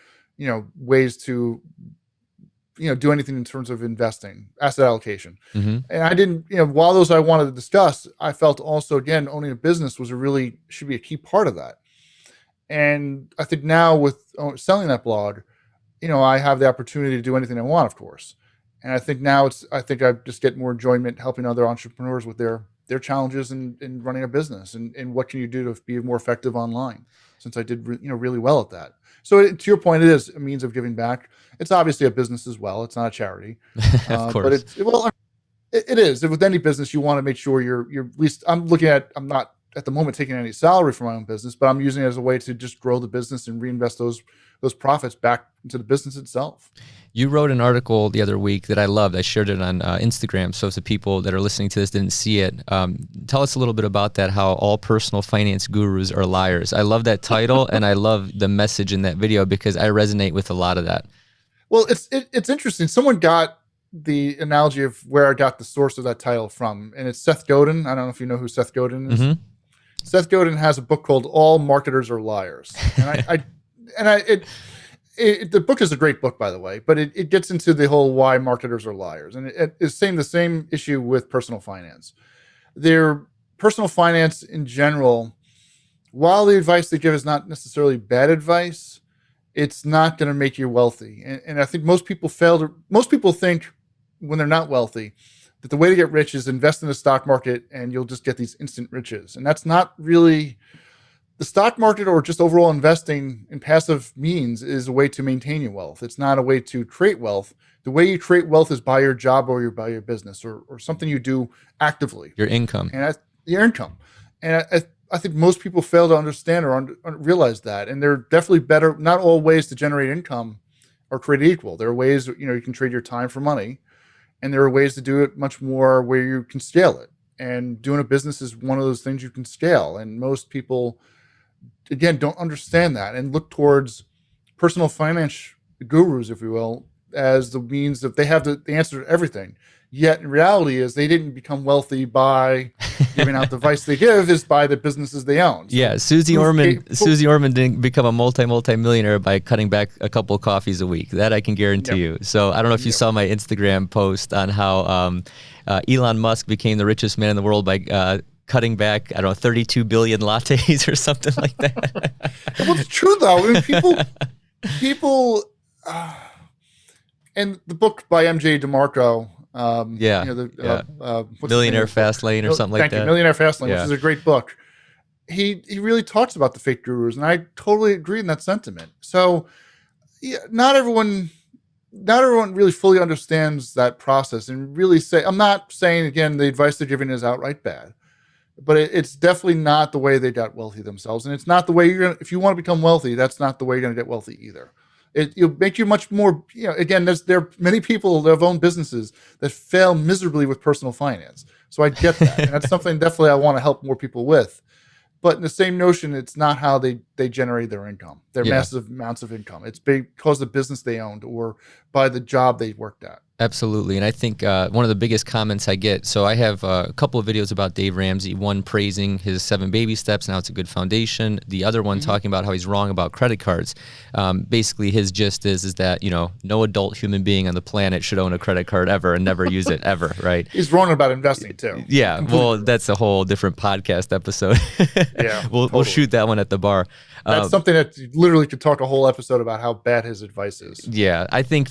ways to, do anything in terms of investing, asset allocation. Mm-hmm. And I didn't, while those I wanted to discuss, I felt also, again, owning a business should be a key part of that. And I think now with selling that blog, I have the opportunity to do anything I want, of course. And I think now I just get more enjoyment helping other entrepreneurs with their challenges in running a business, and what can you do to be more effective online, since I did really well at that. So to your point, it is a means of giving back. It's obviously a business as well. It's not a charity. Of course. But it is. With any business, you want to make sure you're at least, I'm not at the moment taking any salary from my own business, but I'm using it as a way to just grow the business and reinvest those profits back into the business itself. You wrote an article the other week that I loved. I shared it on Instagram. So if the people that are listening to this didn't see it, tell us a little bit about that, how all personal finance gurus are liars. I love that title, and I love the message in that video because I resonate with a lot of that. Well, it's interesting. Someone got the analogy of where I got the source of that title from, and it's Seth Godin. I don't know if you know who Seth Godin is. Mm-hmm. Seth Godin has a book called "All Marketers Are Liars," and the book is a great book, by the way, but it gets into the whole why marketers are liars, and it is the same issue with personal finance. Their personal finance in general, while the advice they give is not necessarily bad advice, it's not going to make you wealthy. And I think most people think when they're not wealthy that the way to get rich is invest in the stock market and you'll just get these instant riches. And that's not really the stock market, or just overall investing in passive means, is a way to maintain your wealth. It's not a way to create wealth. The way you create wealth is by your job or by your business, or something you do actively. Your income. And your income. And I think most people fail to understand or realize that. And there are definitely better, not all ways to generate income are created equal. There are ways, you can trade your time for money, and there are ways to do it much more where you can scale it. And doing a business is one of those things you can scale. And most people, again, don't understand that and look towards personal finance gurus, if you will, as the means that they have the answer to everything. Yet in reality is they didn't become wealthy by giving out the advice they give, is by the businesses they own. So yeah, Susie Orman didn't become a multi-millionaire by cutting back a couple of coffees a week. That I can guarantee you. So I don't know if you saw my Instagram post on how Elon Musk became the richest man in the world by cutting back, 32 billion lattes or something like that. Well, it's true though. I mean, people, and the book by MJ DeMarco, Millionaire Fast Lane or something like that. Millionaire Fast Lane, which is a great book. he really talks about the fake gurus, and I totally agree in that sentiment. So yeah, not everyone really fully understands that process and really I'm not saying, again, the advice they're giving is outright bad, but it's definitely not the way they got wealthy themselves. And it's not the way if you want to become wealthy, that's not the way you're going to get wealthy either. It'll make you much more, again, there are many people that have owned businesses that fail miserably with personal finance. So I get that. And that's something definitely I want to help more people with. But in the same notion, it's not how they generate their income, their massive amounts of income. It's because of the business they owned or by the job they worked at. Absolutely. And I think one of the biggest comments I get, so I have a couple of videos about Dave Ramsey, one praising his 7 baby steps, now it's a good foundation. The other one talking about how he's wrong about credit cards. Basically, his gist is that, no adult human being on the planet should own a credit card ever and never use it ever, right? He's wrong about investing too. Yeah. Well, that's a whole different podcast episode. Yeah. We'll shoot that one at the bar. That's something that you literally could talk a whole episode about how bad his advice is. Yeah, I think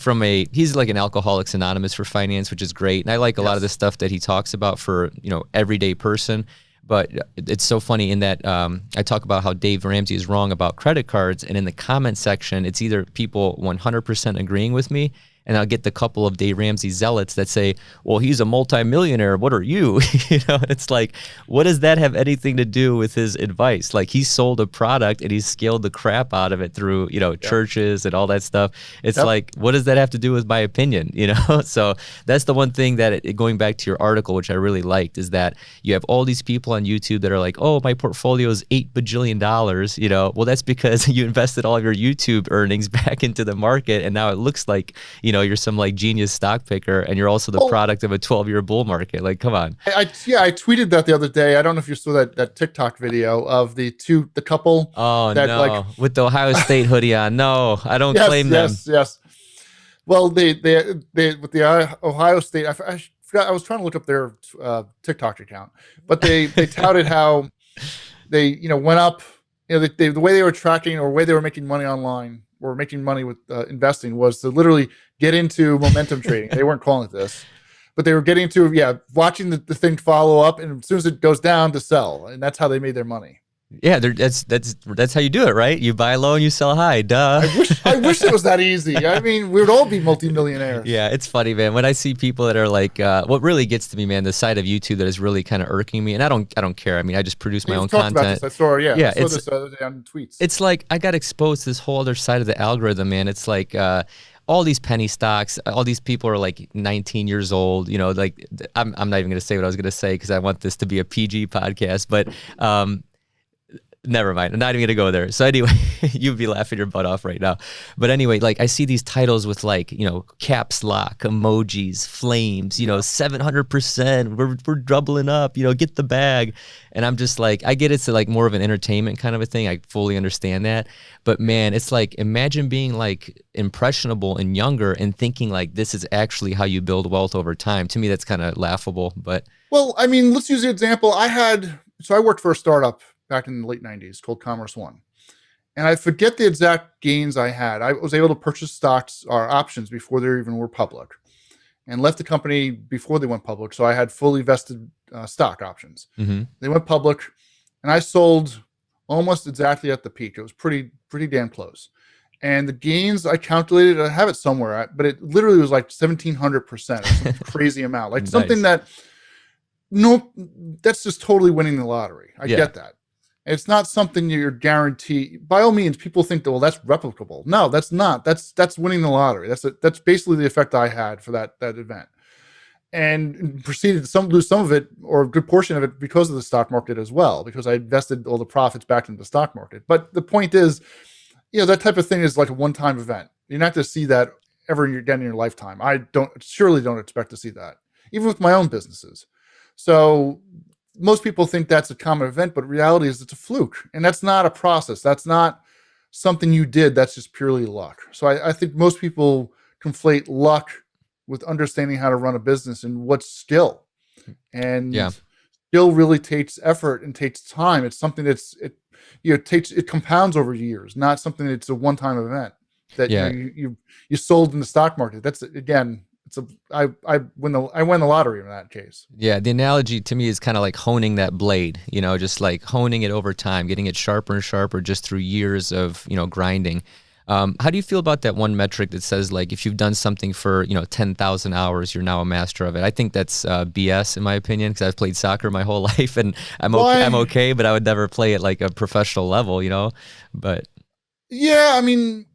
he's like an Alcoholics Anonymous for finance, which is great. And I like a lot of the stuff that he talks about for, everyday person. But it's so funny in that I talk about how Dave Ramsey is wrong about credit cards. And in the comment section, it's either people 100% agreeing with me, and I'll get the couple of Dave Ramsey zealots that say, well, he's a multimillionaire. What are you? It's like, what does that have anything to do with his advice? Like, he sold a product and he scaled the crap out of it through, churches and all that stuff. It's like, what does that have to do with my opinion? So that's the one thing that going back to your article, which I really liked, is that you have all these people on YouTube that are like, oh, my portfolio is $8 bajillion. Well, that's because you invested all of your YouTube earnings back into the market. And now it looks like, you're some like genius stock picker, and you're also the product of a 12-year bull market. Like, come on. I tweeted that the other day. I don't know if you saw that TikTok video of the couple. Oh, no. With the Ohio State hoodie on. No, I don't claim them. Yes. Well, they with the Ohio State, I forgot, I was trying to look up their TikTok account, but they touted how they, went up, the way they were tracking or the way they were making money online or making money with investing was to literally get into momentum trading. They weren't calling it this, but they were getting into, watching the thing follow up, and as soon as it goes down, to sell. And that's how they made their money. Yeah, that's how you do it, right? You buy low and you sell high. Duh. I wish it was that easy. I mean, we would all be multimillionaires. Yeah, it's funny, man. When I see people that are like, what really gets to me, man, the side of YouTube that is really kind of irking me, and I don't care. I mean, I just produce my own content. About this. I saw this other day on tweets. It's like I got exposed to this whole other side of the algorithm, man. It's like all these penny stocks, all these people are like 19 years old. Like I'm not even going to say what I was going to say because I want this to be a PG podcast, but never mind. I'm not even gonna go there. So anyway, you'd be laughing your butt off right now. But anyway, like I see these titles with like, caps lock, emojis, flames, 700%, we're doubling up, get the bag. And I'm just like, I get it's like more of an entertainment kind of a thing. I fully understand that. But man, it's like, imagine being like impressionable and younger and thinking like this is actually how you build wealth over time. To me, that's kind of laughable. But well, I mean, let's use the example. I worked for a startup back in the late 90s called Commerce One. And I forget the exact gains I had. I was able to purchase stocks or options before they even were public, and left the company before they went public. So I had fully vested stock options. Mm-hmm. They went public, and I sold almost exactly at the peak. It was pretty damn close. And the gains I calculated, I have it somewhere, but it literally was like 1,700%, some crazy amount. Like something that, that's just totally winning the lottery. I get that. It's not something you're guaranteed. By all means, people think that, well, that's replicable. No, that's not. That's winning the lottery. That's basically the effect I had for that event, and proceeded to lose some of it or a good portion of it because of the stock market as well, because I invested all the profits back into the stock market. But the point is, that type of thing is like a one-time event. You're not going to see that ever again in your lifetime. I surely don't expect to see that, even with my own businesses. So most people think that's a common event, but reality is it's a fluke. And that's not a process. That's not something you did. That's just purely luck. So I think most people conflate luck with understanding how to run a business and what's skill. And skill really takes effort and takes time. It's something it compounds over years, not something that's a one-time event that you sold in the stock market. That's, again, I win the lottery in that case. Yeah, the analogy to me is kind of like honing that blade, just like honing it over time, getting it sharper and sharper just through years of, grinding. How do you feel about that one metric that says like if you've done something for 10,000 hours, you're now a master of it? I think that's BS in my opinion, because I've played soccer my whole life and I'm okay, but I would never play at like a professional level, But yeah, I mean,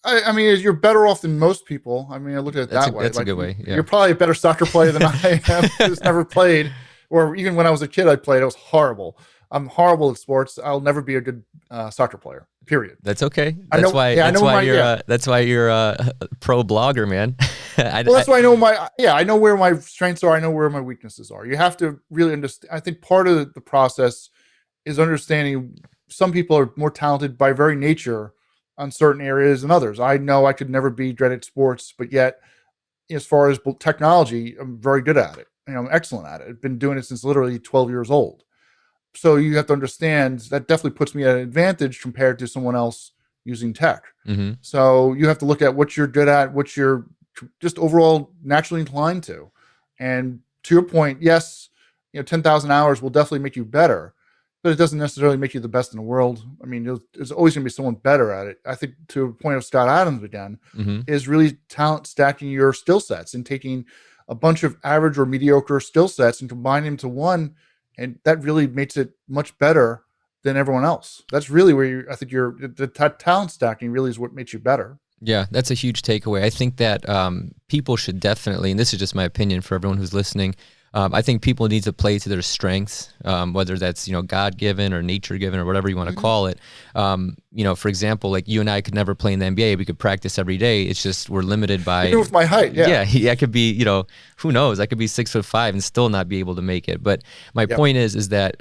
I mean, you're better off than most people. I mean, I look at it that way. That's a good way. Yeah. You're probably a better soccer player than I am. Who's never played, or even when I was a kid, I played. I was horrible. I'm horrible at sports. I'll never be a good soccer player. Period. That's okay. That's why you're a pro blogger, man. That's why I know where my strengths are. I know where my weaknesses are. You have to really understand. I think part of the process is understanding some people are more talented by very nature on certain areas than others. I know I could never be great at sports, but yet as far as technology, I'm very good at it. I'm excellent at it. I've been doing it since literally 12 years old. So you have to understand that definitely puts me at an advantage compared to someone else using tech. Mm-hmm. So you have to look at what you're good at, what you're just overall naturally inclined to. And to your point, yes, 10,000 hours will definitely make you better, but it doesn't necessarily make you the best in the world. I mean, there's always going to be someone better at it. I think to a point of Scott Adams again, is really talent stacking your skill sets and taking a bunch of average or mediocre skill sets and combining them to one. And that really makes it much better than everyone else. That's really where I think the talent stacking really is what makes you better. Yeah, that's a huge takeaway. I think that people should definitely, and this is just my opinion for everyone who's listening, I think people need to play to their strengths, whether that's, God-given or nature-given or whatever you want to call it. For example, like you and I could never play in the NBA. We could practice every day. It's just we're limited by... Even with my height, yeah. Yeah, I could be, who knows? I could be 6'5" and still not be able to make it. But my point is that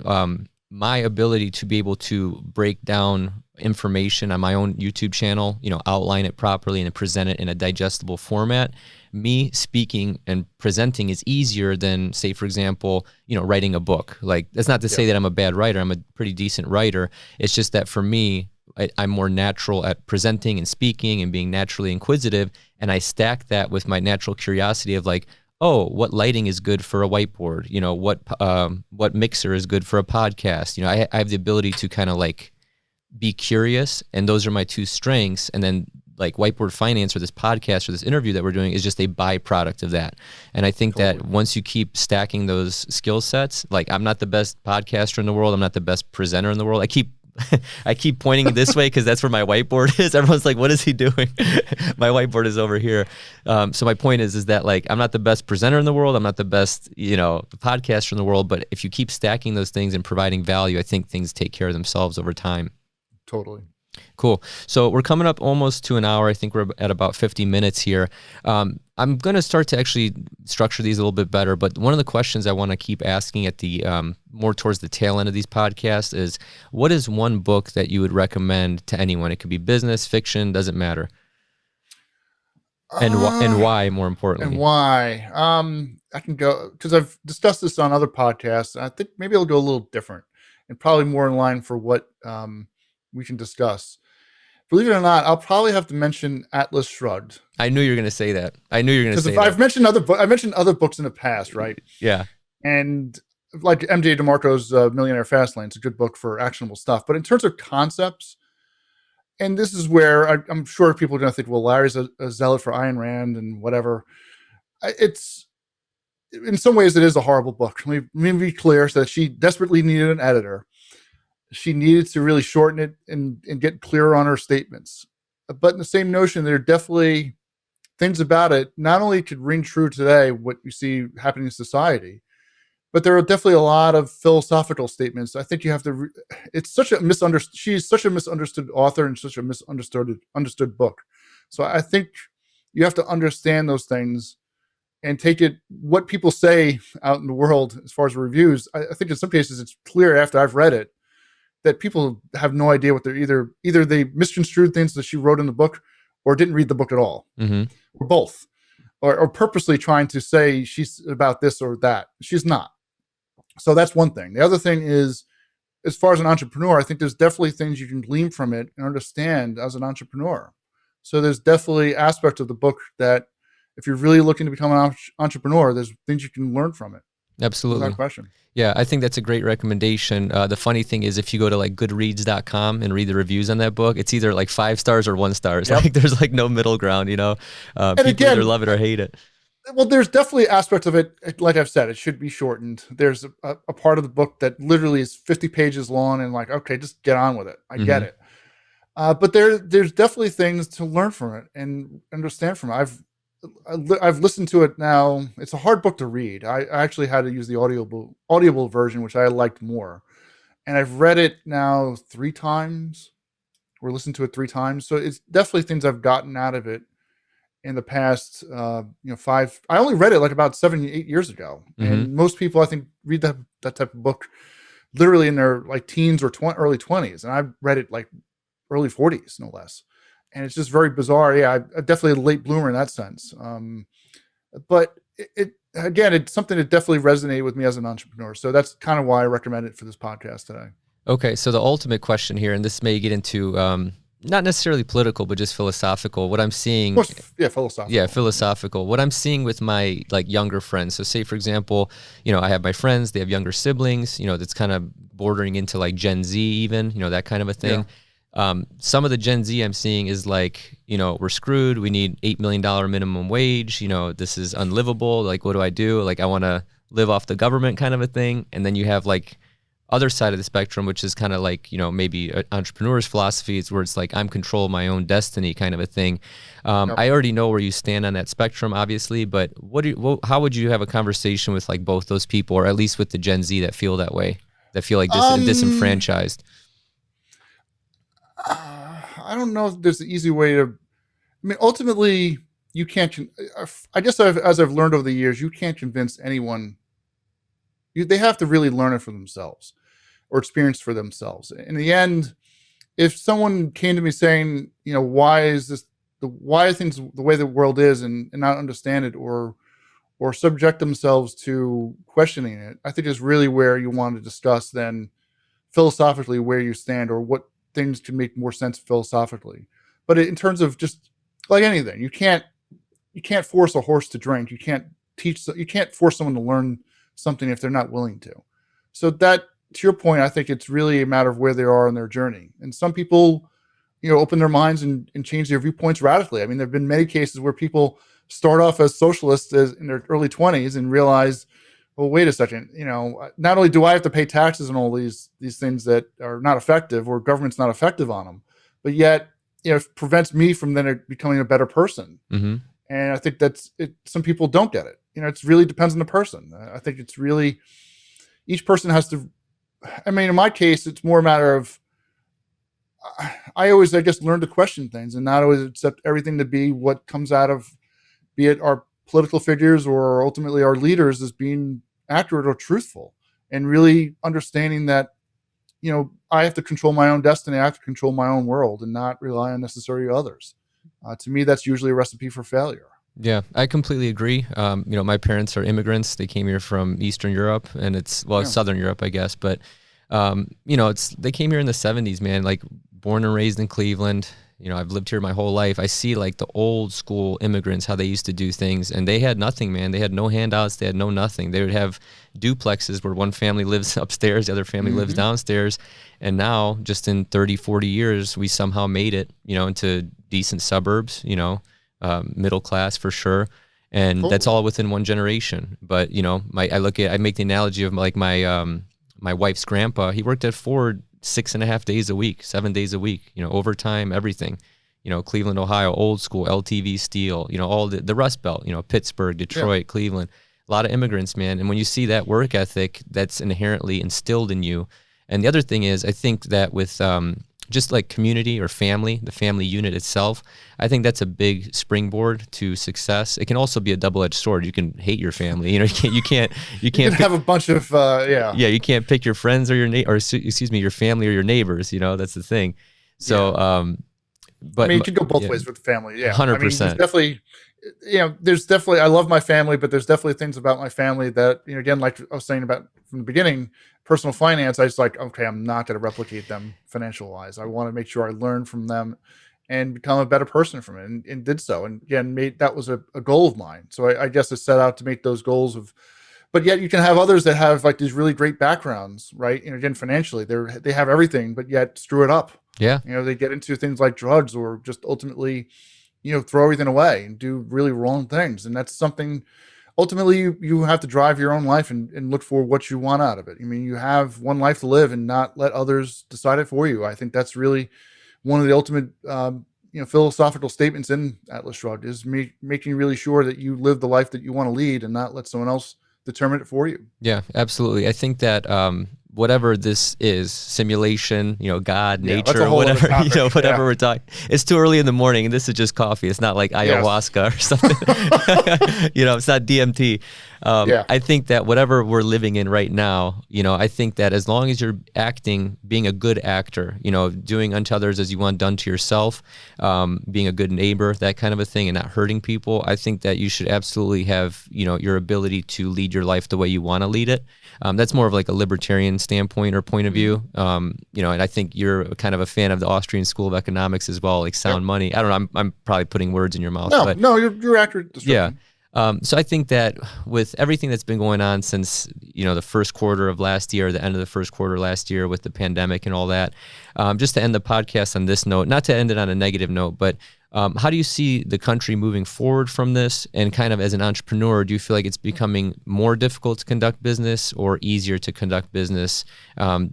my ability to be able to break down information on my own YouTube channel, outline it properly and present it in a digestible format, me speaking and presenting is easier than, say, for example, writing a book. Like, that's not to say that I'm a bad writer. I'm a pretty decent writer. It's just that for me, I'm more natural at presenting and speaking and being naturally inquisitive. And I stack that with my natural curiosity of like, oh, what lighting is good for a whiteboard? What mixer is good for a podcast? I have the ability to kind of like be curious, and those are my two strengths. And then like Whiteboard Finance or this podcast or this interview that we're doing is just a byproduct of that. And I think that once you keep stacking those skill sets, like I'm not the best podcaster in the world, I'm not the best presenter in the world. I keep pointing this way because that's where my whiteboard is. Everyone's like, what is he doing? My whiteboard is over here. So my point is that like, I'm not the best presenter in the world. I'm not the best, podcaster in the world, but if you keep stacking those things and providing value, I think things take care of themselves over time. Totally. Cool. So we're coming up almost to an hour. I think we're at about 50 minutes here. I'm going to start to actually structure these a little bit better, but one of the questions I want to keep asking at the more towards the tail end of these podcasts is, what is one book that you would recommend to anyone? It could be business, fiction, doesn't matter. And why, more importantly? And why? I can go, because I've discussed this on other podcasts. I think maybe I'll go a little different and probably more in line for what we can discuss. Believe it or not, I'll probably have to mention Atlas Shrugged. I knew you were going to say that. I knew you were going to say that. I've mentioned other books in the past, right? Yeah. And like MJ DeMarco's Millionaire Fastlane, it's a good book for actionable stuff. But in terms of concepts, and this is where I'm sure people are going to think, well, Larry's a zealot for Ayn Rand and whatever. It's, in some ways, it is a horrible book. Let me be clear, so that she desperately needed an editor. She needed to really shorten it and get clearer on her statements. But in the same notion, there are definitely things about it, not only could ring true today, what you see happening in society, but there are definitely a lot of philosophical statements. I think you have to, it's such a she's such a misunderstood author and such a understood book. So I think you have to understand those things and take it, what people say out in the world as far as reviews. I think in some cases it's clear after I've read it that people have no idea what they're either they misconstrued things that she wrote in the book or didn't read the book at all, or both, or purposely trying to say she's about this or that. She's not. So that's one thing. The other thing is, as far as an entrepreneur, I think there's definitely things you can glean from it and understand as an entrepreneur. So there's definitely aspects of the book that if you're really looking to become an entrepreneur, there's things you can learn from it. Absolutely. Without question. Yeah, I think that's a great recommendation. The funny thing is, if you go to like goodreads.com and read the reviews on that book, it's either like 5 stars or 1 star. It's like there's like no middle ground, you know. People again, either love it or hate it. Well, there's definitely aspects of it. Like I've said, it should be shortened. There's a part of the book that literally is 50 pages long, and like, okay, just get on with it. I get it. But there's definitely things to learn from it and understand from it. I've listened to it now. It's a hard book to read. I actually had to use the audible version, which I liked more. And I've read it now 3 times or listened to it 3 times. So it's definitely things I've gotten out of it in the past, 5. I only read it like about 7, 8 years ago. And most people, I think, read that type of book literally in their like teens or early 20s. And I've read it like early 40s, no less. And it's just very bizarre. Yeah, I'm definitely a late bloomer in that sense. But it's something that definitely resonated with me as an entrepreneur. So that's kind of why I recommend it for this podcast today. Okay, so the ultimate question here, and this may get into not necessarily political, but just philosophical. What I'm seeing, philosophical. Yeah, philosophical. What I'm seeing with my like younger friends. So, say for example, I have my friends. They have younger siblings. That's kind of bordering into like Gen Z, even. That kind of a thing. Yeah. Some of the Gen Z I'm seeing is like, we're screwed. We need $8 million minimum wage. This is unlivable. Like, what do I do? Like, I want to live off the government kind of a thing. And then you have like other side of the spectrum, which is kind of like, maybe entrepreneurs' philosophies where it's like, I'm control my own destiny kind of a thing. I already know where you stand on that spectrum, obviously, but how would you have a conversation with like both those people, or at least with the Gen Z that feel that way, that feel like disenfranchised? I don't know if there's an easy way to. I mean, ultimately, you can't. I guess as I've learned over the years, you can't convince anyone. They have to really learn it for themselves, or experience for themselves. In the end, if someone came to me saying, why is this? Why are things the way the world is, and not understand it, or subject themselves to questioning it, I think is really where you want to discuss then philosophically where you stand, or what things can make more sense philosophically. But in terms of just like anything, you can't force a horse to drink. You can't force someone to learn something if they're not willing to. So that, to your point, I think it's really a matter of where they are in their journey. And some people, open their minds and change their viewpoints radically. I mean, there've been many cases where people start off as socialists in their early 20s and realize, well, wait a second, not only do I have to pay taxes on all these things that are not effective, or government's not effective on them, but yet, it prevents me from then becoming a better person. And I think that's it. Some people don't get it. It really depends on the person. I think it's really, each person has to, I mean, in my case, it's more a matter of, I always, I guess, learn to question things and not always accept everything to be what comes out of, be it our political figures or ultimately our leaders, as being accurate or truthful, and really understanding that, I have to control my own destiny. I have to control my own world and not rely on necessarily others. To me, that's usually a recipe for failure. Yeah, I completely agree. My parents are immigrants. They came here from Eastern Europe, and it's Southern Europe, I guess. But, they came here in the 70s, man, like born and raised in Cleveland. I've lived here my whole life. I see like the old school immigrants, how they used to do things, and they had nothing, man. They had no handouts. They had no nothing. They would have duplexes where one family lives upstairs, the other family lives downstairs. And now, just in 30, 40 years, we somehow made it, into decent suburbs, middle class for sure. And that's all within one generation. But, I make the analogy of like my wife's grandpa. He worked at Ford 6.5 days a week, 7 days a week, overtime, everything, Cleveland, Ohio, old school, LTV steel, all the Rust Belt, Pittsburgh, Detroit, Cleveland, a lot of immigrants, man. And when you see that work ethic, that's inherently instilled in you. And the other thing is, I think that with just like community or family, the family unit itself, I think that's a big springboard to success. It can also be a double-edged sword. You can hate your family. You can't have a bunch of you can't pick your friends or your family or your neighbors. That's the thing. So, but I mean, you can go both ways with family. Yeah, 100%. There's definitely, I love my family, but there's definitely things about my family that, again, like I was saying about from the beginning, personal finance, I was like, okay, I'm not going to replicate them financial wise. I want to make sure I learn from them and become a better person from it, and did so. And again, that was a goal of mine. So I guess I set out to make those goals of, but yet you can have others that have like these really great backgrounds, right? And again, financially, they have everything, but yet screw it up. Yeah. They get into things like drugs, or just ultimately, throw everything away and do really wrong things. And that's something ultimately you have to drive your own life and look for what you want out of it. I mean, you have one life to live and not let others decide it for you. I think that's really one of the ultimate, philosophical statements in Atlas Shrugged, is making really sure that you live the life that you want to lead and not let someone else determine it for you. Yeah, absolutely. I think that whatever this is, simulation, God, nature, whatever, whatever we're talking, it's too early in the morning and this is just coffee. It's not like ayahuasca or something. It's not DMT. I think that whatever we're living in right now, I think that as long as you're acting, being a good actor, doing unto others as you want done to yourself, being a good neighbor, that kind of a thing, and not hurting people, I think that you should absolutely have, your ability to lead your life the way you want to lead it. That's more of like a libertarian standpoint or point of view. And I think you're kind of a fan of the Austrian School of Economics as well, like sound money. I don't know. I'm probably putting words in your mouth. No, you're accurate description. Yeah. So I think that with everything that's been going on since, the first quarter of last year, the end of the first quarter last year with the pandemic and all that, just to end the podcast on this note, not to end it on a negative note, but how do you see the country moving forward from this? And kind of as an entrepreneur, do you feel like it's becoming more difficult to conduct business or easier to conduct business,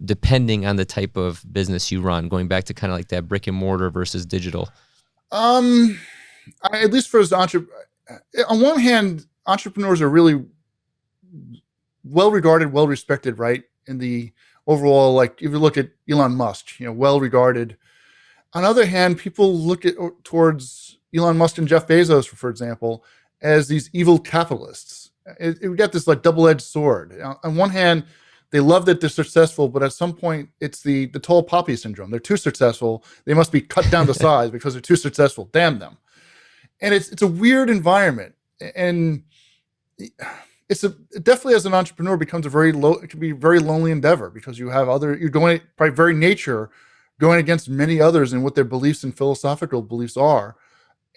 depending on the type of business you run, going back to kind of like that brick and mortar versus digital? At least for as on one hand, entrepreneurs are really well regarded, well respected, right? In the overall, like if you look at Elon Musk, well regarded. On the other hand, people look towards Elon Musk and Jeff Bezos, for example, as these evil capitalists. We got this like double-edged sword. On one hand, they love that they're successful, but at some point, it's the tall poppy syndrome. They're too successful. They must be cut down to size because they're too successful. Damn them. And it's a weird environment, and definitely as an entrepreneur becomes it can be a very lonely endeavor, because you're going by very nature, going against many others and what their beliefs and philosophical beliefs are.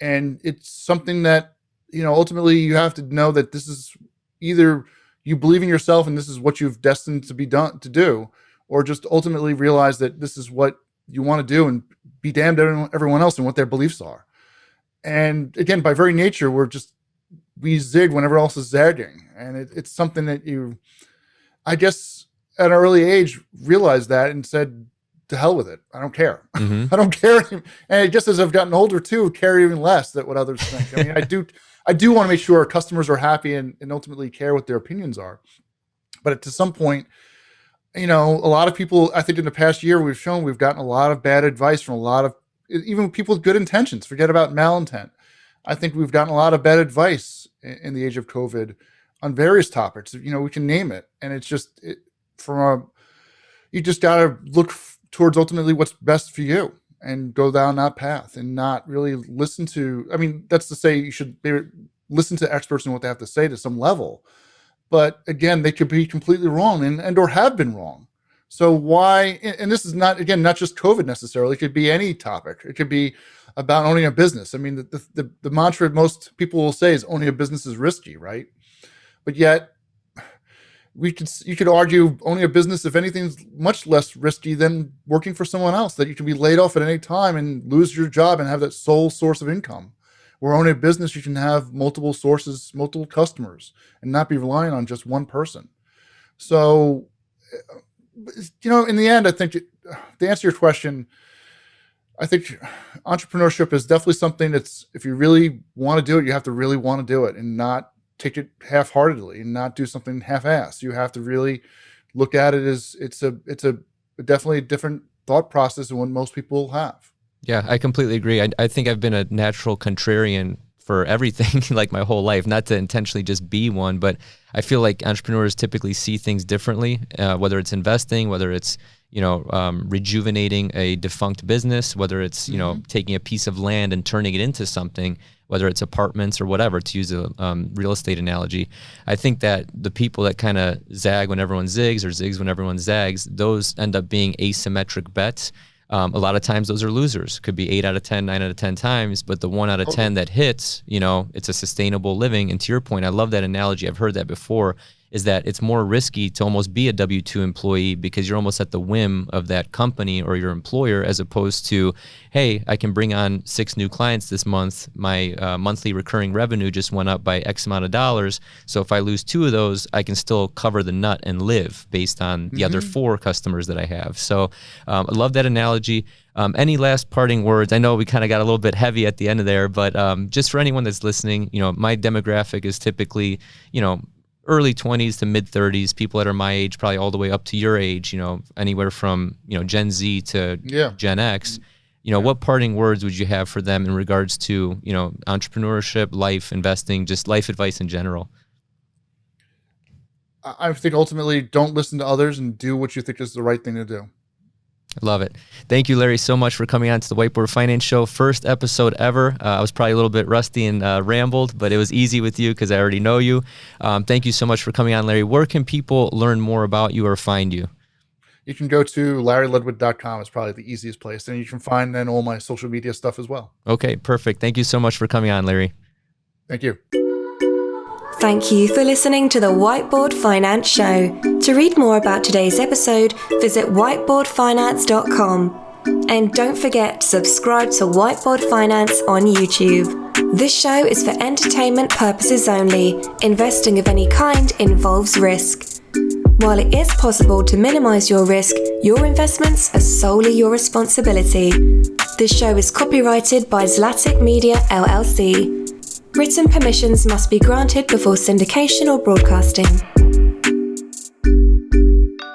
And it's something that, ultimately you have to know that this is either you believe in yourself and this is what you've destined to be done to do, or just ultimately realize that this is what you want to do and be damned to everyone else and what their beliefs are. And again, by very nature, we zig when everyone else is zagging. And it's something that I guess at an early age realized that and said, to hell with it. I don't care. Mm-hmm. I don't care. And just as I've gotten older too, care even less that what others think. I mean, I do want to make sure our customers are happy and ultimately care what their opinions are. But to some point, a lot of people, I think in the past year, we've gotten a lot of bad advice from a lot of, even people with good intentions, forget about malintent. I think we've gotten a lot of bad advice in the age of COVID on various topics. We can name it. And it's just, you just got to look towards ultimately what's best for you and go down that path and not really listen to, that's to say you should listen to experts and what they have to say to some level. But again, they could be completely wrong and or have been wrong. So why, and this is not just COVID necessarily, it could be any topic. It could be about owning a business. The mantra most people will say is owning a business is risky, right? But yet, you could argue owning a business, if anything, is much less risky than working for someone else, that you can be laid off at any time and lose your job and have that sole source of income. Where owning a business, you can have multiple sources, multiple customers, and not be relying on just one person. So, in the end, I think to answer your question, I think entrepreneurship is definitely something that's, if you really want to do it, you have to really want to do it and not take it half-heartedly and not do something half-assed. You have to really look at it as it's a definitely a different thought process than what most people have. Yeah, I completely agree. I think I've been a natural contrarian for everything like my whole life, not to intentionally just be one, but I feel like entrepreneurs typically see things differently, whether it's investing, whether it's, rejuvenating a defunct business, whether it's, taking a piece of land and turning it into something, whether it's apartments or whatever, to use a real estate analogy. I think that the people that kind of zag when everyone zigs or zigs when everyone zags, those end up being asymmetric bets. A lot of times those are losers. Could be 8 out of 10, 9 out of 10 times, but the 1 out of 10 that hits, it's a sustainable living. And to your point, I love that analogy. I've heard that before, is that it's more risky to almost be a W-2 employee because you're almost at the whim of that company or your employer, as opposed to, hey, I can bring on 6 new clients this month. My monthly recurring revenue just went up by X amount of dollars. So if I lose 2 of those, I can still cover the nut and live based on the other 4 customers that I have. So I love that analogy. Any last parting words? I know we kind of got a little bit heavy at the end of there, but just for anyone that's listening, my demographic is typically, early 20s to mid 30s, people that are my age, probably all the way up to your age, anywhere from, Gen Z to Gen X. What parting words would you have for them in regards to, entrepreneurship, life, investing, just life advice in general? I think ultimately don't listen to others and do what you think is the right thing to do. Love it. Thank you, Larry, so much for coming on to the Whiteboard Finance Show. First episode ever. I was probably a little bit rusty and rambled, but it was easy with you because I already know you. Thank you so much for coming on, Larry. Where can people learn more about you or find you? You can go to larryludwig.com. It's probably the easiest place. And you can find then all my social media stuff as well. Okay, perfect. Thank you so much for coming on, Larry. Thank you. Thank you for listening to the Whiteboard Finance Show. To read more about today's episode, visit whiteboardfinance.com. And don't forget to subscribe to Whiteboard Finance on YouTube. This show is for entertainment purposes only. Investing of any kind involves risk. While it is possible to minimize your risk, your investments are solely your responsibility. This show is copyrighted by Zlatic Media LLC. Written permissions must be granted before syndication or broadcasting.